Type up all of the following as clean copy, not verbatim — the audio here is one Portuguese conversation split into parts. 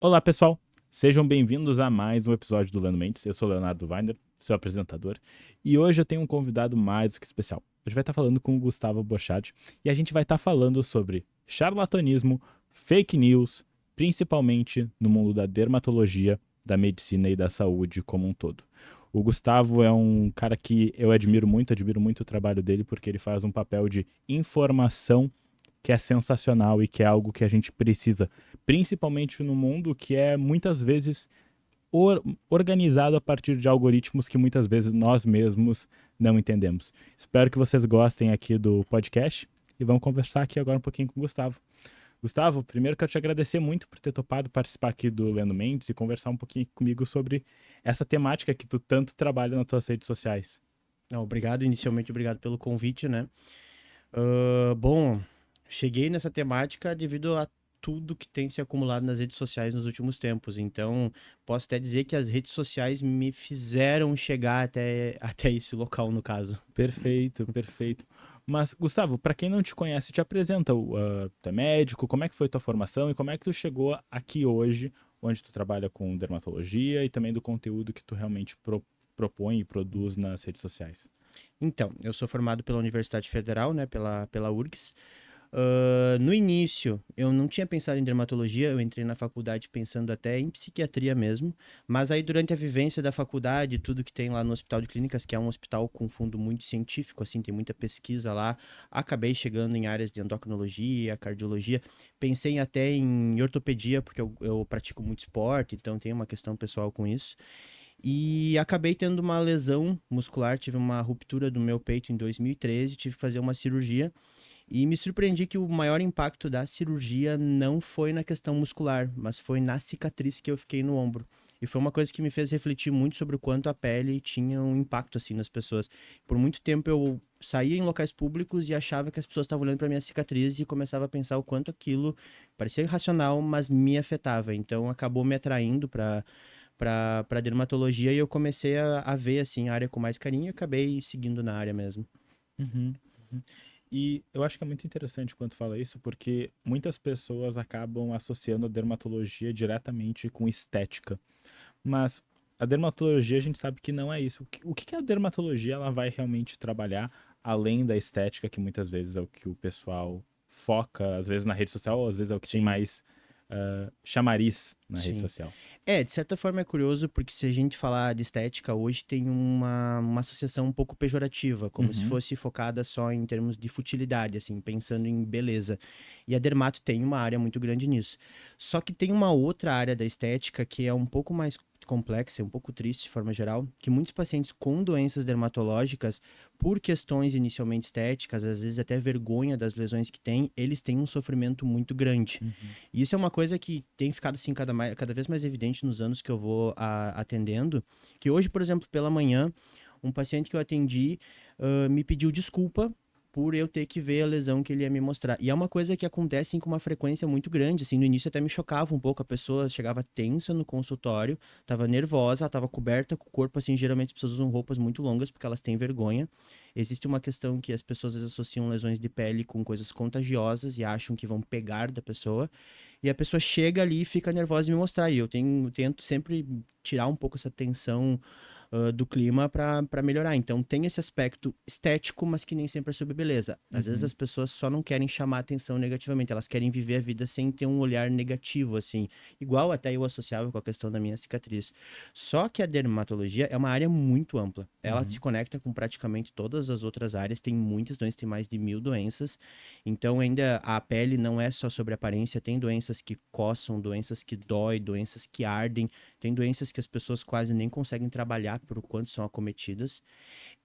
Olá, pessoal! Sejam bem-vindos a mais um episódio do Lendo Mentes. Eu sou o Leonardo Weiner, seu apresentador, e hoje eu tenho um convidado mais do que especial. Hoje vai estar falando com o Gustavo Bochard e a gente vai estar falando sobre charlatanismo, fake news, principalmente no mundo da dermatologia, da medicina e da saúde como um todo. O Gustavo é um cara que eu admiro muito o trabalho dele, porque ele faz um papel de informação que é sensacional e que é algo que a gente precisa, principalmente no mundo que é muitas vezes organizado a partir de algoritmos que muitas vezes nós mesmos não entendemos. Espero que vocês gostem aqui do podcast e vamos conversar aqui agora um pouquinho com o Gustavo. Gustavo, primeiro quero te agradecer muito por ter topado participar aqui do Lendo Mentes e conversar um pouquinho comigo sobre essa temática que tu tanto trabalha nas tuas redes sociais. Obrigado, inicialmente obrigado pelo convite, né? Bom, cheguei nessa temática devido a tudo que tem se acumulado nas redes sociais nos últimos tempos. Então, posso até dizer que as redes sociais me fizeram chegar até esse local, no caso. Perfeito, perfeito. Mas, Gustavo, para quem não te conhece, te apresenta. Tu é médico, como é que foi tua formação e como é que tu chegou aqui hoje, onde tu trabalha com dermatologia e também do conteúdo que tu realmente propõe e produz nas redes sociais? Então, eu sou formado pela Universidade Federal, né, pela URGS. No início, eu não tinha pensado em dermatologia, eu entrei na faculdade pensando até em psiquiatria mesmo, mas aí durante a vivência da faculdade, tudo que tem lá no Hospital de Clínicas, que é um hospital com fundo muito científico, assim, tem muita pesquisa lá, acabei chegando em áreas de endocrinologia, cardiologia, pensei até em ortopedia, porque eu pratico muito esporte, então tem uma questão pessoal com isso. E acabei tendo uma lesão muscular, tive uma ruptura do meu peito em 2013, tive que fazer uma cirurgia. E me surpreendi que o maior impacto da cirurgia não foi na questão muscular, mas foi na cicatriz que eu fiquei no ombro. E foi uma coisa que me fez refletir muito sobre o quanto a pele tinha um impacto assim nas pessoas. Por muito tempo eu saía em locais públicos e achava que as pessoas estavam olhando para minha cicatriz e começava a pensar o quanto aquilo parecia irracional, mas me afetava. Então acabou me atraindo para dermatologia e eu comecei a ver assim a área com mais carinho e acabei seguindo na área mesmo. Uhum, uhum. E eu acho que é muito interessante quando fala isso, porque muitas pessoas acabam associando a dermatologia diretamente com estética. Mas a dermatologia a gente sabe que não é isso. O que a dermatologia ela vai realmente trabalhar além da estética, que muitas vezes é o que o pessoal foca, às vezes na rede social, ou às vezes é o que tem Sim, mais chamariz na rede sim. social. De certa forma é curioso, porque se a gente falar de estética, hoje tem uma associação um pouco pejorativa, como se Uhum, fosse focada só em termos de futilidade, assim, pensando em beleza. E a dermato tem uma área muito grande nisso. Só que tem uma outra área da estética que é um pouco mais complexa, e um pouco triste de forma geral, que muitos pacientes com doenças dermatológicas, por questões inicialmente estéticas, às vezes até vergonha das lesões que têm, eles têm um sofrimento muito grande. uhum, E isso é uma coisa que tem ficado assim cada vez mais evidente nos anos que eu vou atendendo, que hoje, por exemplo, pela manhã, um paciente que eu atendi me pediu desculpa por eu ter que ver a lesão que ele ia me mostrar. E é uma coisa que acontece assim, com uma frequência muito grande, assim, no início até me chocava um pouco, a pessoa chegava tensa no consultório, estava nervosa, ela estava coberta com o corpo, assim, geralmente as pessoas usam roupas muito longas porque elas têm vergonha. Existe uma questão que as pessoas às vezes associam lesões de pele com coisas contagiosas e acham que vão pegar da pessoa. E a pessoa chega ali e fica nervosa em me mostrar. E tento sempre tirar um pouco essa tensão do clima para melhorar. Então tem esse aspecto estético, mas que nem sempre é sobre beleza. Às vezes uhum, as pessoas só não querem chamar atenção negativamente, elas querem viver a vida sem ter um olhar negativo, assim. Igual até eu associava com a questão da minha cicatriz. Só que a dermatologia é uma área muito ampla. Ela se uhum, conecta com praticamente todas as outras áreas, tem muitas doenças, tem mais de 1.000 doenças. Então ainda a pele não é só sobre aparência, tem doenças que coçam, doenças que dói, doenças que ardem, tem doenças que as pessoas quase nem conseguem trabalhar por o quanto são acometidas.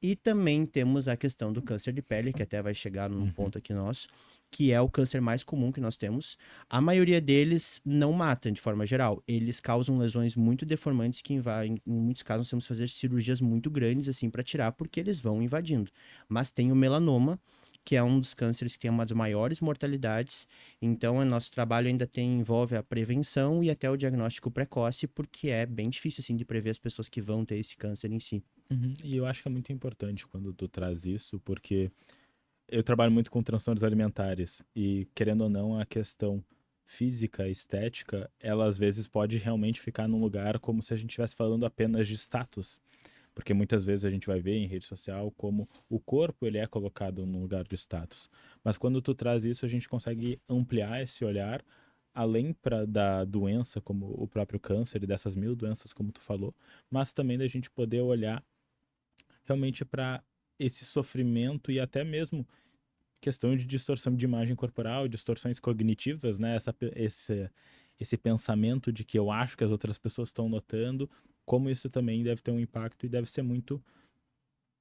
E também temos a questão do câncer de pele, que até vai chegar num uhum. ponto aqui nosso, que é o câncer mais comum que nós temos. A maioria deles não mata de forma geral. Eles causam lesões muito deformantes que em muitos casos nós temos que fazer cirurgias muito grandes assim para tirar, porque eles vão invadindo. Mas tem o melanoma, que é um dos cânceres que tem uma das maiores mortalidades. Então, o nosso trabalho ainda envolve a prevenção e até o diagnóstico precoce, porque é bem difícil assim de prever as pessoas que vão ter esse câncer em si. Uhum. E eu acho que é muito importante quando tu traz isso, porque eu trabalho muito com transtornos alimentares e, querendo ou não, a questão física, estética, ela às vezes pode realmente ficar num lugar como se a gente estivesse falando apenas de status. Porque muitas vezes a gente vai ver em rede social como o corpo ele é colocado num lugar de status. Mas quando tu traz isso, a gente consegue ampliar esse olhar além da doença, como o próprio câncer e dessas 1000 doenças, como tu falou, mas também da gente poder olhar realmente para esse sofrimento e até mesmo questão de distorção de imagem corporal, distorções cognitivas, né? Esse pensamento de que eu acho que as outras pessoas estão notando, como isso também deve ter um impacto e deve ser muito,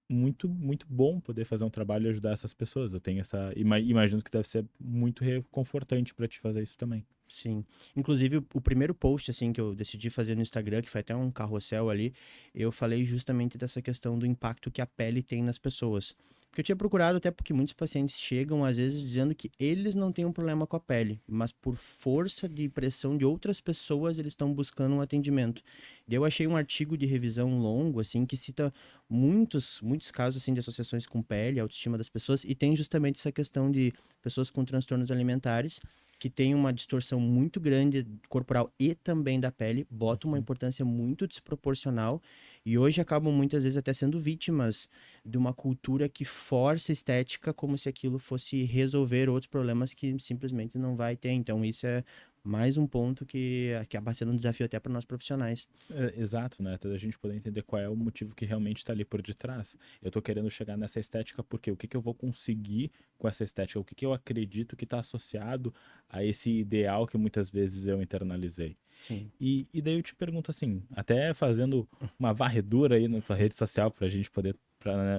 muito, muito bom poder fazer um trabalho e ajudar essas pessoas. Eu tenho imagino que deve ser muito reconfortante para te fazer isso também. Sim. Inclusive, o primeiro post, assim, que eu decidi fazer no Instagram, que foi até um carrossel ali, eu falei justamente dessa questão do impacto que a pele tem nas pessoas. Porque eu tinha procurado, até porque muitos pacientes chegam, às vezes, dizendo que eles não têm um problema com a pele, mas por força de pressão de outras pessoas, eles estão buscando um atendimento. Daí eu achei um artigo de revisão longo, assim, que cita muitos casos, assim, de associações com pele, autoestima das pessoas, e tem justamente essa questão de pessoas com transtornos alimentares, que tem uma distorção muito grande corporal e também da pele, bota uma importância muito desproporcional e hoje acabam muitas vezes até sendo vítimas de uma cultura que força a estética como se aquilo fosse resolver outros problemas que simplesmente não vai ter. Então isso é mais um ponto que acaba sendo um desafio até para nós profissionais. Exato, né? Até a gente poder entender qual é o motivo que realmente está ali por detrás. Eu tô querendo chegar nessa estética porque o que que eu vou conseguir com essa estética? O que que eu acredito que está associado a esse ideal que muitas vezes eu internalizei? Sim. E daí eu te pergunto assim, até fazendo uma varredura aí na tua rede social para a gente poder,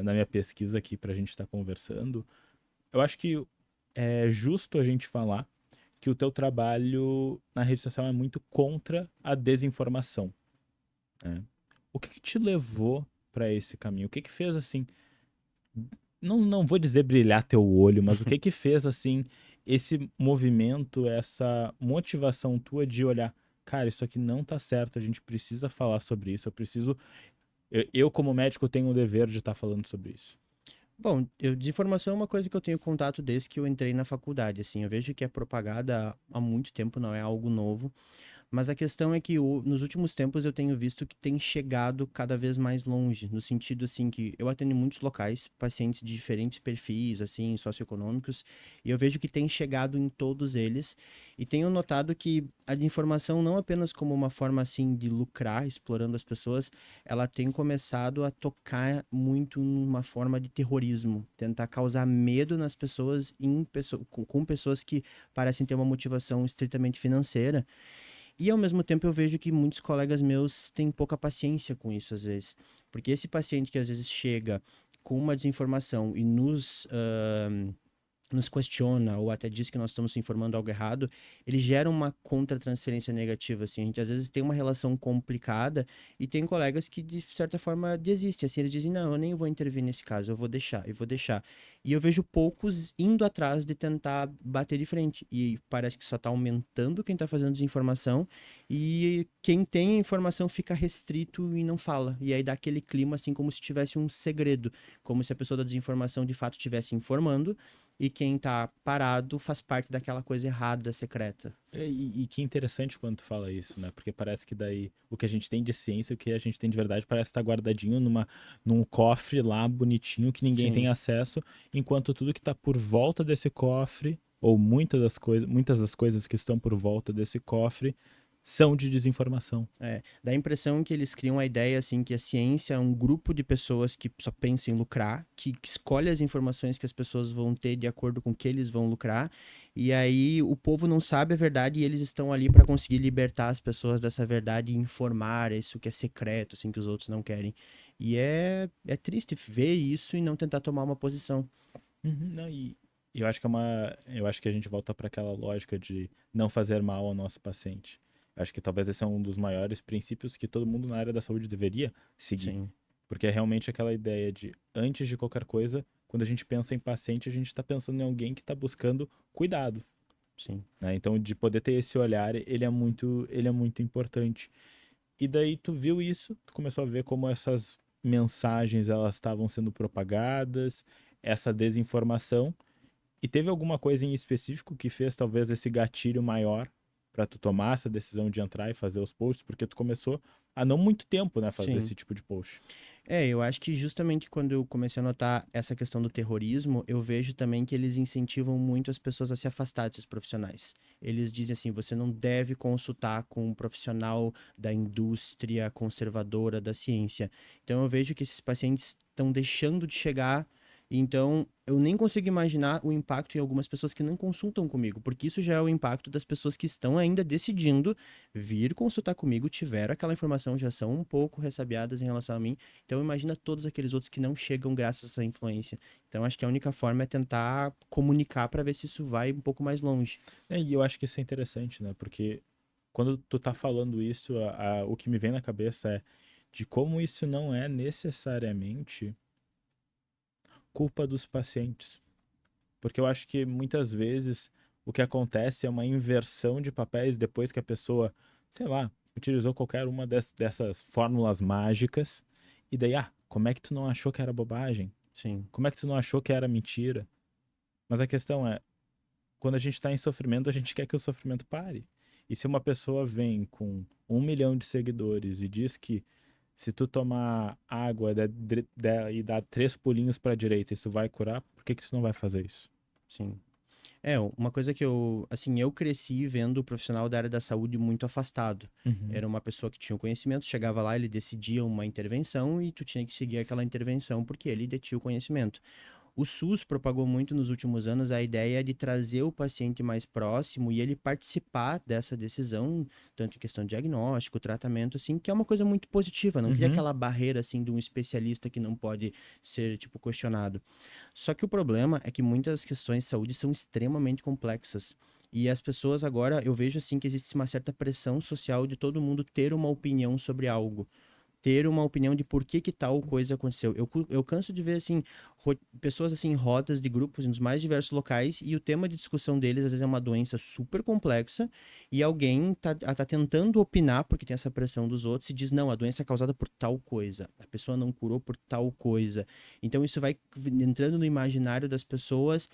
na minha pesquisa aqui, para a gente estar conversando, eu acho que é justo a gente falar que o teu trabalho na rede social é muito contra a desinformação, né? O que que te levou para esse caminho? O que que fez assim, não vou dizer brilhar teu olho, mas o que que fez assim esse movimento, essa motivação tua de olhar, cara, isso aqui não tá certo, a gente precisa falar sobre isso, eu como médico tenho o dever de estar falando sobre isso. Bom, de formação é uma coisa que eu tenho contato desde que eu entrei na faculdade, assim, eu vejo que é propagada há muito tempo, não é algo novo. Mas a questão é que nos últimos tempos eu tenho visto que tem chegado cada vez mais longe, no sentido assim que eu atendo em muitos locais, pacientes de diferentes perfis, assim, socioeconômicos, e eu vejo que tem chegado em todos eles, e tenho notado que a informação não apenas como uma forma assim de lucrar, explorando as pessoas, ela tem começado a tocar muito numa forma de terrorismo, tentar causar medo nas pessoas com pessoas que parecem ter uma motivação estritamente financeira. E ao mesmo tempo eu vejo que muitos colegas meus têm pouca paciência com isso às vezes. Porque esse paciente que às vezes chega com uma desinformação e nos questiona ou até diz que nós estamos informando algo errado, ele gera uma contra-transferência negativa, assim. A gente às vezes tem uma relação complicada e tem colegas que de certa forma desistem, assim, eles dizem, não, eu nem vou intervir nesse caso, eu vou deixar. E eu vejo poucos indo atrás de tentar bater de frente e parece que só está aumentando quem está fazendo desinformação e quem tem a informação fica restrito e não fala. E aí dá aquele clima assim como se tivesse um segredo, como se a pessoa da desinformação de fato estivesse informando e quem tá parado faz parte daquela coisa errada, secreta. E que interessante quando tu fala isso, né? Porque parece que daí o que a gente tem de ciência, o que a gente tem de verdade, parece estar guardadinho num cofre lá bonitinho que ninguém tem Sim. acesso, enquanto tudo que está por volta desse cofre, ou muitas das coisas que estão por volta desse cofre, são de desinformação. Dá a impressão que eles criam a ideia assim que a ciência é um grupo de pessoas que só pensa em lucrar, que escolhe as informações que as pessoas vão ter de acordo com o que eles vão lucrar, e aí o povo não sabe a verdade e eles estão ali para conseguir libertar as pessoas dessa verdade e informar isso que é secreto, assim, que os outros não querem. E é triste ver isso e não tentar tomar uma posição. Uhum, não, e eu acho que a gente volta para aquela lógica de não fazer mal ao nosso paciente. Eu acho que talvez esse é um dos maiores princípios que todo mundo na área da saúde deveria seguir. Sim, Porque é realmente aquela ideia de, antes de qualquer coisa, quando a gente pensa em paciente, a gente está pensando em alguém que está buscando cuidado, sim. né? Então, de poder ter esse olhar, ele é muito importante. E daí tu viu isso, tu começou a ver como essas mensagens elas estavam sendo propagadas, essa desinformação, e teve alguma coisa em específico que fez talvez esse gatilho maior para tu tomar essa decisão de entrar e fazer os posts? Porque tu começou há não muito tempo, né, fazer Sim. esse tipo de post. Eu acho que justamente quando eu comecei a notar essa questão do terrorismo, eu vejo também que eles incentivam muito as pessoas a se afastar desses profissionais. Eles dizem assim, você não deve consultar com um profissional da indústria conservadora da ciência. Então eu vejo que esses pacientes estão deixando de chegar, então eu nem consigo imaginar o impacto em algumas pessoas que não consultam comigo, porque isso já é o impacto das pessoas que estão ainda decidindo vir consultar comigo, tiveram aquela informação, já são um pouco ressabiadas em relação a mim. Então imagina todos aqueles outros que não chegam graças a essa influência. Então acho que a única forma é tentar comunicar para ver se isso vai um pouco mais longe. E eu acho que isso é interessante, né? Porque quando tu tá falando isso, o que me vem na cabeça é de como isso não é necessariamente culpa dos pacientes. Porque eu acho que muitas vezes o que acontece é uma inversão de papéis depois que a pessoa, sei lá, utilizou qualquer uma dessas fórmulas mágicas. E daí, como é que tu não achou que era bobagem? Sim. Como é que tu não achou que era mentira? Mas a questão é, quando a gente está em sofrimento, a gente quer que o sofrimento pare. E se uma pessoa vem com 1 milhão de seguidores e diz que se tu tomar água e dar 3 pulinhos para a direita, isso vai curar, por que que tu não vai fazer isso? Sim. Uma coisa que eu cresci vendo o profissional da área da saúde muito afastado. Uhum. Era uma pessoa que tinha o conhecimento, chegava lá, ele decidia uma intervenção e tu tinha que seguir aquela intervenção porque ele detinha o conhecimento. O SUS propagou muito nos últimos anos a ideia de trazer o paciente mais próximo e ele participar dessa decisão, tanto em questão de diagnóstico, tratamento, assim, que é uma coisa muito positiva, não cria Uhum. aquela barreira, assim, de um especialista que não pode ser, tipo, questionado. Só que o problema é que muitas questões de saúde são extremamente complexas. E as pessoas agora, eu vejo assim que existe uma certa pressão social de todo mundo ter uma opinião sobre algo, ter uma opinião de por que que tal coisa aconteceu. Eu canso de ver, assim, pessoas, assim, em rodas de grupos nos mais diversos locais e o tema de discussão deles, às vezes, é uma doença super complexa e alguém tá tentando opinar, porque tem essa pressão dos outros, e diz, não, a doença é causada por tal coisa, a pessoa não curou por tal coisa. Então, isso vai entrando no imaginário das pessoas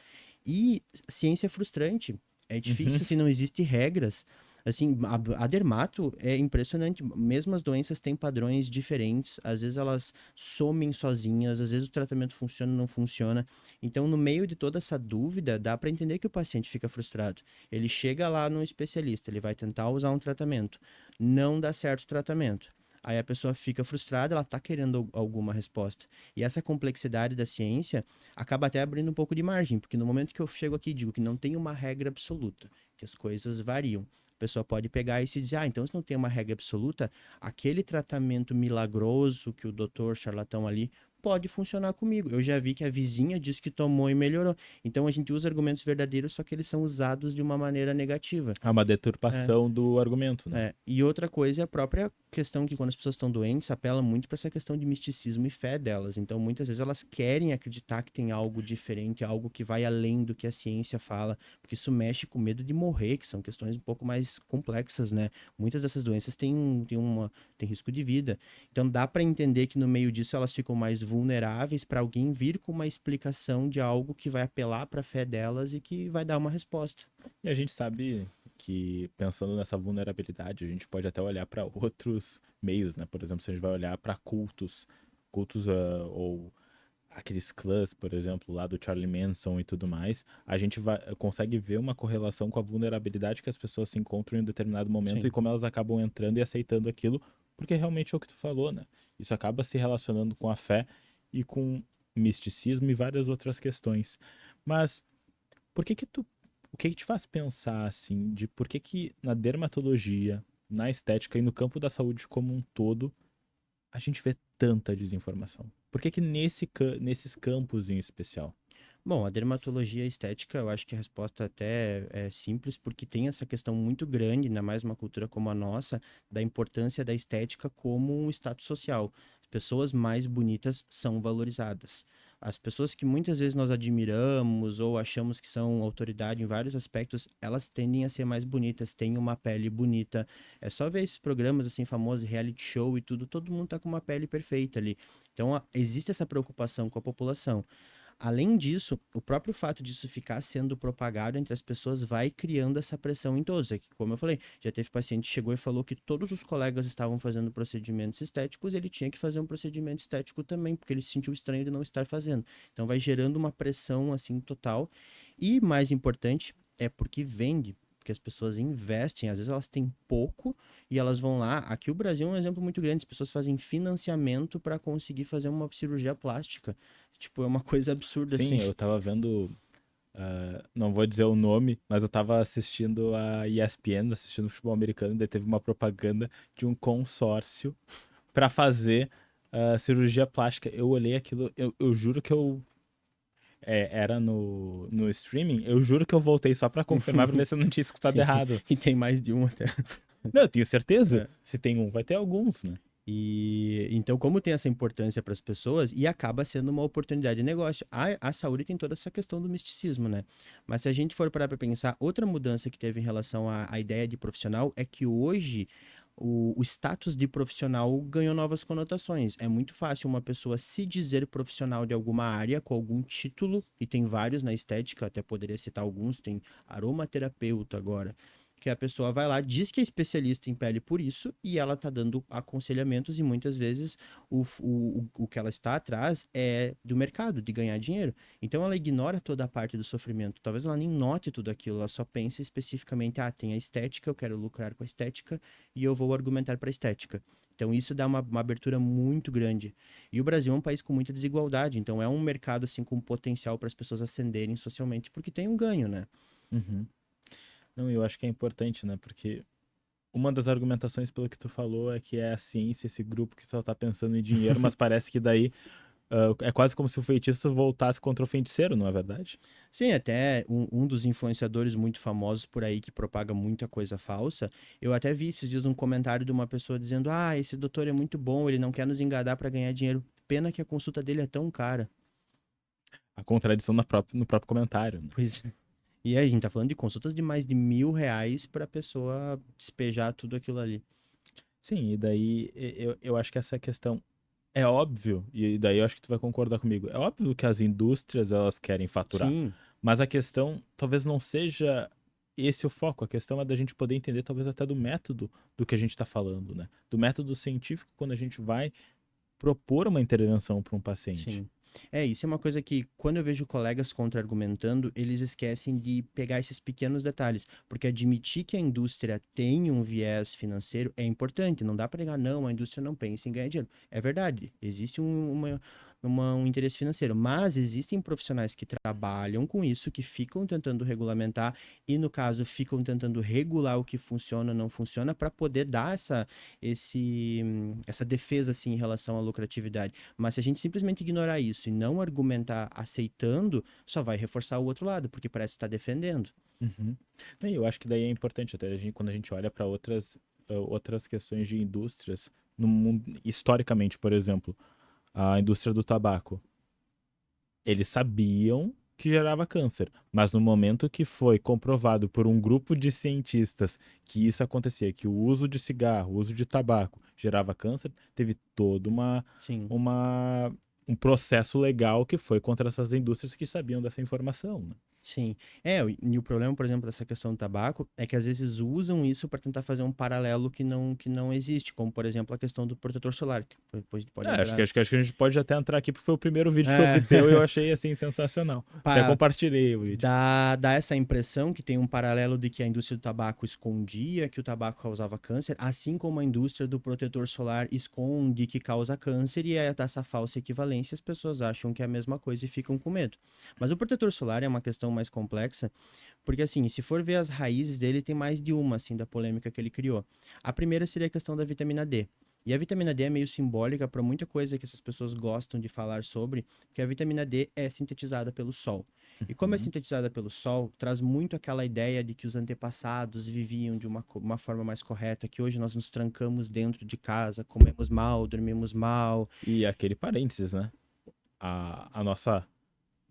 e ciência é frustrante. É Uhum. difícil, assim, não existe regras. Assim, a dermato é impressionante. Mesmo as doenças têm padrões diferentes. Às vezes elas somem sozinhas, às vezes o tratamento funciona ou não funciona. Então, no meio de toda essa dúvida, dá para entender que o paciente fica frustrado. Ele chega lá no especialista, ele vai tentar usar um tratamento, não dá certo o tratamento. Aí a pessoa fica frustrada, ela está querendo alguma resposta. E essa complexidade da ciência acaba até abrindo um pouco de margem, porque no momento que eu chego aqui e digo que não tem uma regra absoluta, que as coisas variam, a pessoa pode pegar e se dizer, então se não tem uma regra absoluta, aquele tratamento milagroso que o doutor charlatão ali pode funcionar comigo. Eu já vi que a vizinha disse que tomou e melhorou. Então a gente usa argumentos verdadeiros, só que eles são usados de uma maneira negativa. É uma É. deturpação do argumento, né? E outra coisa é a própria questão que quando as pessoas estão doentes, apela muito para essa questão de misticismo e fé delas. Então, muitas vezes elas querem acreditar que tem algo diferente, algo que vai além do que a ciência fala, porque isso mexe com medo de morrer, que são questões um pouco mais complexas, né? Muitas dessas doenças têm risco de vida. Então, dá para entender que no meio disso elas ficam mais vulneráveis para alguém vir com uma explicação de algo que vai apelar para a fé delas e que vai dar uma resposta. E a gente sabe que, pensando nessa vulnerabilidade, a gente pode até olhar para outros meios, né? Por exemplo, se a gente vai olhar para cultos ou aqueles clãs, por exemplo, lá do Charlie Manson e tudo mais, a gente consegue ver uma correlação com a vulnerabilidade que as pessoas se encontram em um determinado momento e Sim. como elas acabam entrando e aceitando aquilo, porque realmente é o que tu falou, né? Isso acaba se relacionando com a fé e com misticismo e várias outras questões. Mas por que que tu, o que que te faz pensar assim, de por que que na dermatologia, na estética e no campo da saúde como um todo, a gente vê tanta desinformação? Por que que nesses campos em especial? Bom, a dermatologia estética, eu acho que a resposta até é simples, porque tem essa questão muito grande, ainda mais uma cultura como a nossa, da importância da estética como um status social. As pessoas mais bonitas são valorizadas. As pessoas que muitas vezes nós admiramos ou achamos que são autoridade em vários aspectos, elas tendem a ser mais bonitas, têm uma pele bonita. É só ver esses programas assim famosos, reality show e tudo, todo mundo tá com uma pele perfeita ali. Então, existe essa preocupação com a população. Além disso, o próprio fato disso ficar sendo propagado entre as pessoas vai criando essa pressão em todos. É que, como eu falei, já teve paciente que chegou e falou que todos os colegas estavam fazendo procedimentos estéticos, ele tinha que fazer um procedimento estético também, porque ele se sentiu estranho de não estar fazendo. Então vai gerando uma pressão assim total. E mais importante é porque vende, porque as pessoas investem, às vezes elas têm pouco e elas vão lá. Aqui o Brasil é um exemplo muito grande, as pessoas fazem financiamento para conseguir fazer uma cirurgia plástica. Tipo, é uma coisa absurda Sim, assim. eu tava vendo, não vou dizer o nome, mas eu tava assistindo a ESPN, assistindo futebol americano, daí teve uma propaganda de um consórcio pra fazer cirurgia plástica. Eu olhei aquilo, eu juro que era no streaming, eu juro que eu voltei só pra confirmar pra ver se eu não tinha escutado Sim, errado. e tem mais de um até. Não, eu tenho certeza. É. Se tem um, vai ter alguns, né? E então, como tem essa importância para as pessoas, e acaba sendo uma oportunidade de negócio. A saúde tem toda essa questão do misticismo, né? Mas se a gente for parar para pensar, outra mudança que teve em relação à ideia de profissional é que hoje o status de profissional ganhou novas conotações. É muito fácil uma pessoa se dizer profissional de alguma área, com algum título, e tem vários na estética, até poderia citar alguns, tem aromaterapeuta agora, que a pessoa vai lá, diz que é especialista em pele por isso, e ela tá dando aconselhamentos, e muitas vezes o que ela está atrás é do mercado, de ganhar dinheiro. Então ela ignora toda a parte do sofrimento. Talvez ela nem note tudo aquilo, ela só pense especificamente, tem a estética, eu quero lucrar com a estética, e eu vou argumentar para a estética. Então isso dá uma abertura muito grande. E o Brasil é um país com muita desigualdade, então é um mercado assim com potencial para as pessoas ascenderem socialmente, porque tem um ganho, né? Uhum. Não, eu acho que é importante, né? Porque uma das argumentações pelo que tu falou é que é a ciência, esse grupo que só tá pensando em dinheiro, mas parece que daí é quase como se o feitiço voltasse contra o feiticeiro, não é verdade? Sim, até um dos influenciadores muito famosos por aí que propaga muita coisa falsa. Eu até vi esses dias um comentário de uma pessoa dizendo: esse doutor é muito bom, ele não quer nos enganar para ganhar dinheiro. Pena que a consulta dele é tão cara. A contradição no próprio comentário, né? Pois é. E aí, a gente tá falando de consultas de mais de R$ 1.000 pra pessoa despejar tudo aquilo ali. Sim, e daí eu acho que essa questão é óbvio, e daí eu acho que tu vai concordar comigo. É óbvio que as indústrias elas querem faturar, Sim, mas a questão talvez não seja esse o foco. A questão é da gente poder entender talvez até do método do que a gente está falando, né? Do método científico quando a gente vai propor uma intervenção para um paciente. sim. Isso é uma coisa que, quando eu vejo colegas contra-argumentando, eles esquecem de pegar esses pequenos detalhes, porque admitir que a indústria tem um viés financeiro é importante, não dá para negar, não, a indústria não pensa em ganhar dinheiro. É verdade, existe um interesse financeiro, mas existem profissionais que trabalham com isso, que ficam tentando regulamentar e, no caso, ficam tentando regular o que funciona ou não funciona para poder dar essa defesa, assim, em relação à lucratividade. Mas se a gente simplesmente ignorar isso e não argumentar aceitando, só vai reforçar o outro lado, porque parece estar defendendo. Uhum. E eu acho que daí é importante até quando a gente olha para outras questões de indústrias no mundo, historicamente, por exemplo, a indústria do tabaco. Eles sabiam que gerava câncer, mas no momento que foi comprovado por um grupo de cientistas que isso acontecia, que o uso de cigarro, o uso de tabaco gerava câncer, teve todo Sim. uma, um processo legal que foi contra essas indústrias que sabiam dessa informação, né? Sim. E o problema, por exemplo, dessa questão do tabaco é que às vezes usam isso para tentar fazer um paralelo que não existe, como por exemplo a questão do protetor solar, que depois a gente pode Acho entrar. acho que a gente pode até entrar aqui, porque foi o primeiro vídeo que eu vi É, teu e eu achei assim sensacional. Até pa- compartilhei o vídeo. dá essa impressão que tem um paralelo de que a indústria do tabaco escondia que o tabaco causava câncer, assim como a indústria do protetor solar esconde que causa câncer, e é essa falsa equivalência, as pessoas acham que é a mesma coisa e ficam com medo. Mas o protetor solar é uma questão mais complexa, porque assim, se for ver as raízes dele, tem mais de uma, assim, da polêmica que ele criou. A primeira seria a questão da vitamina D. E a vitamina D é meio simbólica para muita coisa que essas pessoas gostam de falar sobre, porque a vitamina D é sintetizada pelo sol. E como é Uhum. sintetizada pelo sol, traz muito aquela ideia de que os antepassados viviam de uma forma mais correta, que hoje nós nos trancamos dentro de casa, comemos mal, dormimos mal. E aquele parênteses, né? A nossa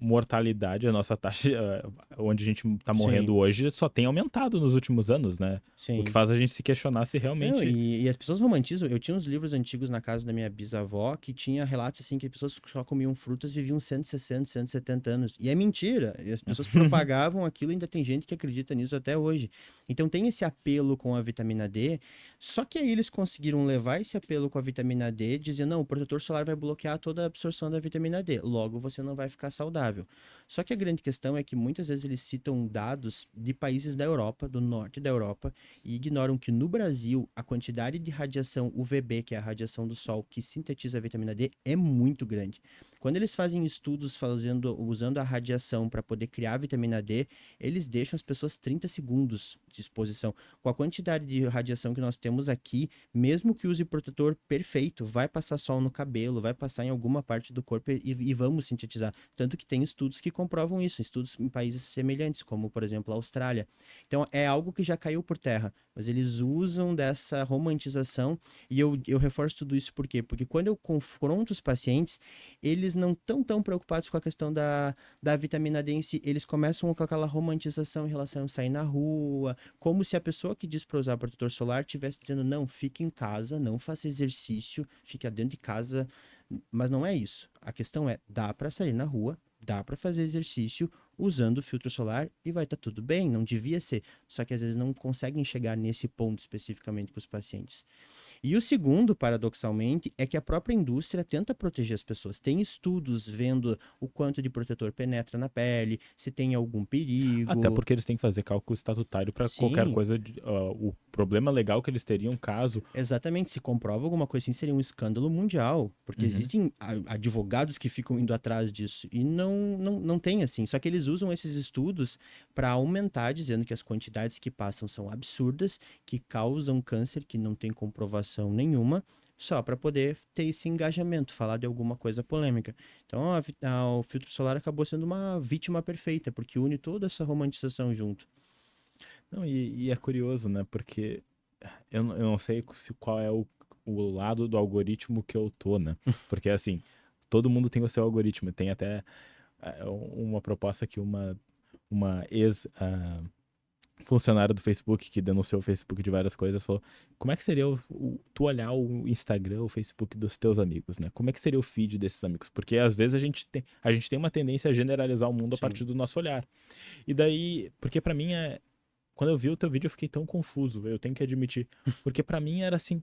mortalidade, a nossa taxa, onde a gente tá Sim, morrendo hoje, só tem aumentado nos últimos anos, né? O que sim. faz a gente se questionar se Não, realmente. e as pessoas romantizam. Eu tinha uns livros antigos na casa da minha bisavó que tinha relatos assim que as pessoas só comiam frutas e viviam 160, 170 anos. E é mentira. E as pessoas propagavam aquilo e ainda tem gente que acredita nisso até hoje. Então tem esse apelo com a vitamina D, só que aí eles conseguiram levar esse apelo com a vitamina D, dizendo, não, o protetor solar vai bloquear toda a absorção da vitamina D. Logo você não vai ficar saudável. Só que a grande questão é que muitas vezes eles citam dados de países da Europa, do norte da Europa, e ignoram que no Brasil a quantidade de radiação UVB, que é a radiação do sol que sintetiza a vitamina D, é muito grande. Quando eles fazem estudos usando a radiação para poder criar a vitamina D, eles deixam as pessoas 30 segundos de exposição. Com a quantidade de radiação que nós temos aqui, mesmo que use protetor perfeito, vai passar sol no cabelo, vai passar em alguma parte do corpo e vamos sintetizar. Tanto que tem estudos que comprovam isso, estudos em países semelhantes, como por exemplo a Austrália. Então é algo que já caiu por terra, mas eles usam dessa romantização e eu reforço tudo isso por quê? Porque quando eu confronto os pacientes, eles não estão tão preocupados com a questão da vitamina D em si, eles começam com aquela romantização em relação a sair na rua, como se a pessoa que diz para usar protetor solar estivesse dizendo, não, fique em casa, não faça exercício, fique dentro de casa, mas não é isso. A questão é, dá para sair na rua, dá para fazer exercício usando filtro solar e vai estar tudo bem, não devia ser. Só que às vezes não conseguem chegar nesse ponto especificamente para os pacientes. E o segundo, paradoxalmente, é que a própria indústria tenta proteger as pessoas. Tem estudos vendo o quanto de protetor penetra na pele, se tem algum Até perigo. porque eles têm que fazer cálculo estatutário para qualquer Sim, coisa. O problema legal que eles teriam caso. exatamente. Se comprova alguma coisa assim, seria um escândalo mundial. Porque Uhum. existem advogados que ficam indo atrás disso. E não tem assim. Só que eles usam esses estudos para aumentar, dizendo que as quantidades que passam são absurdas, que causam câncer, que não tem comprovação nenhuma. Só para poder ter esse engajamento, falar de alguma coisa polêmica. Então, o filtro solar acabou sendo uma vítima perfeita, porque une toda essa romantização junto. Não, e é curioso, né? Porque eu não sei qual é o lado do algoritmo que eu tô, né? Porque assim, todo mundo tem o seu algoritmo. Tem até uma proposta que uma ex-funcionária do Facebook que denunciou o Facebook de várias coisas falou: como é que seria tu olhar o Instagram, o Facebook dos teus amigos, né? Como é que seria o feed desses amigos? Porque às vezes a gente tem uma tendência a generalizar o mundo a Sim. partir do nosso olhar. E daí, porque pra mim quando eu vi o teu vídeo eu fiquei tão confuso, eu tenho que admitir, porque pra mim era assim,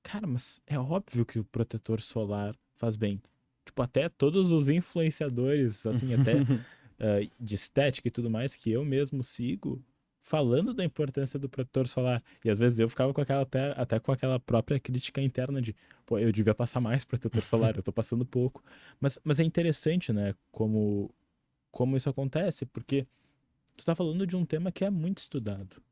cara, mas é óbvio que o protetor solar faz bem. Tipo, até todos os influenciadores, assim, até de estética e tudo mais, que eu mesmo sigo, falando da importância do protetor solar. E às vezes eu ficava com aquela, até com aquela própria crítica interna de, pô, eu devia passar mais protetor solar, eu tô passando pouco. Mas é interessante, né, como isso acontece, porque tu tá falando de um tema que é muito estudado.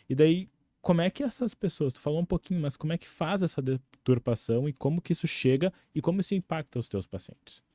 E daí, como é que essas pessoas, tu falou um pouquinho, mas como é que faz essa deturpação e como que isso chega e como isso impacta os teus pacientes?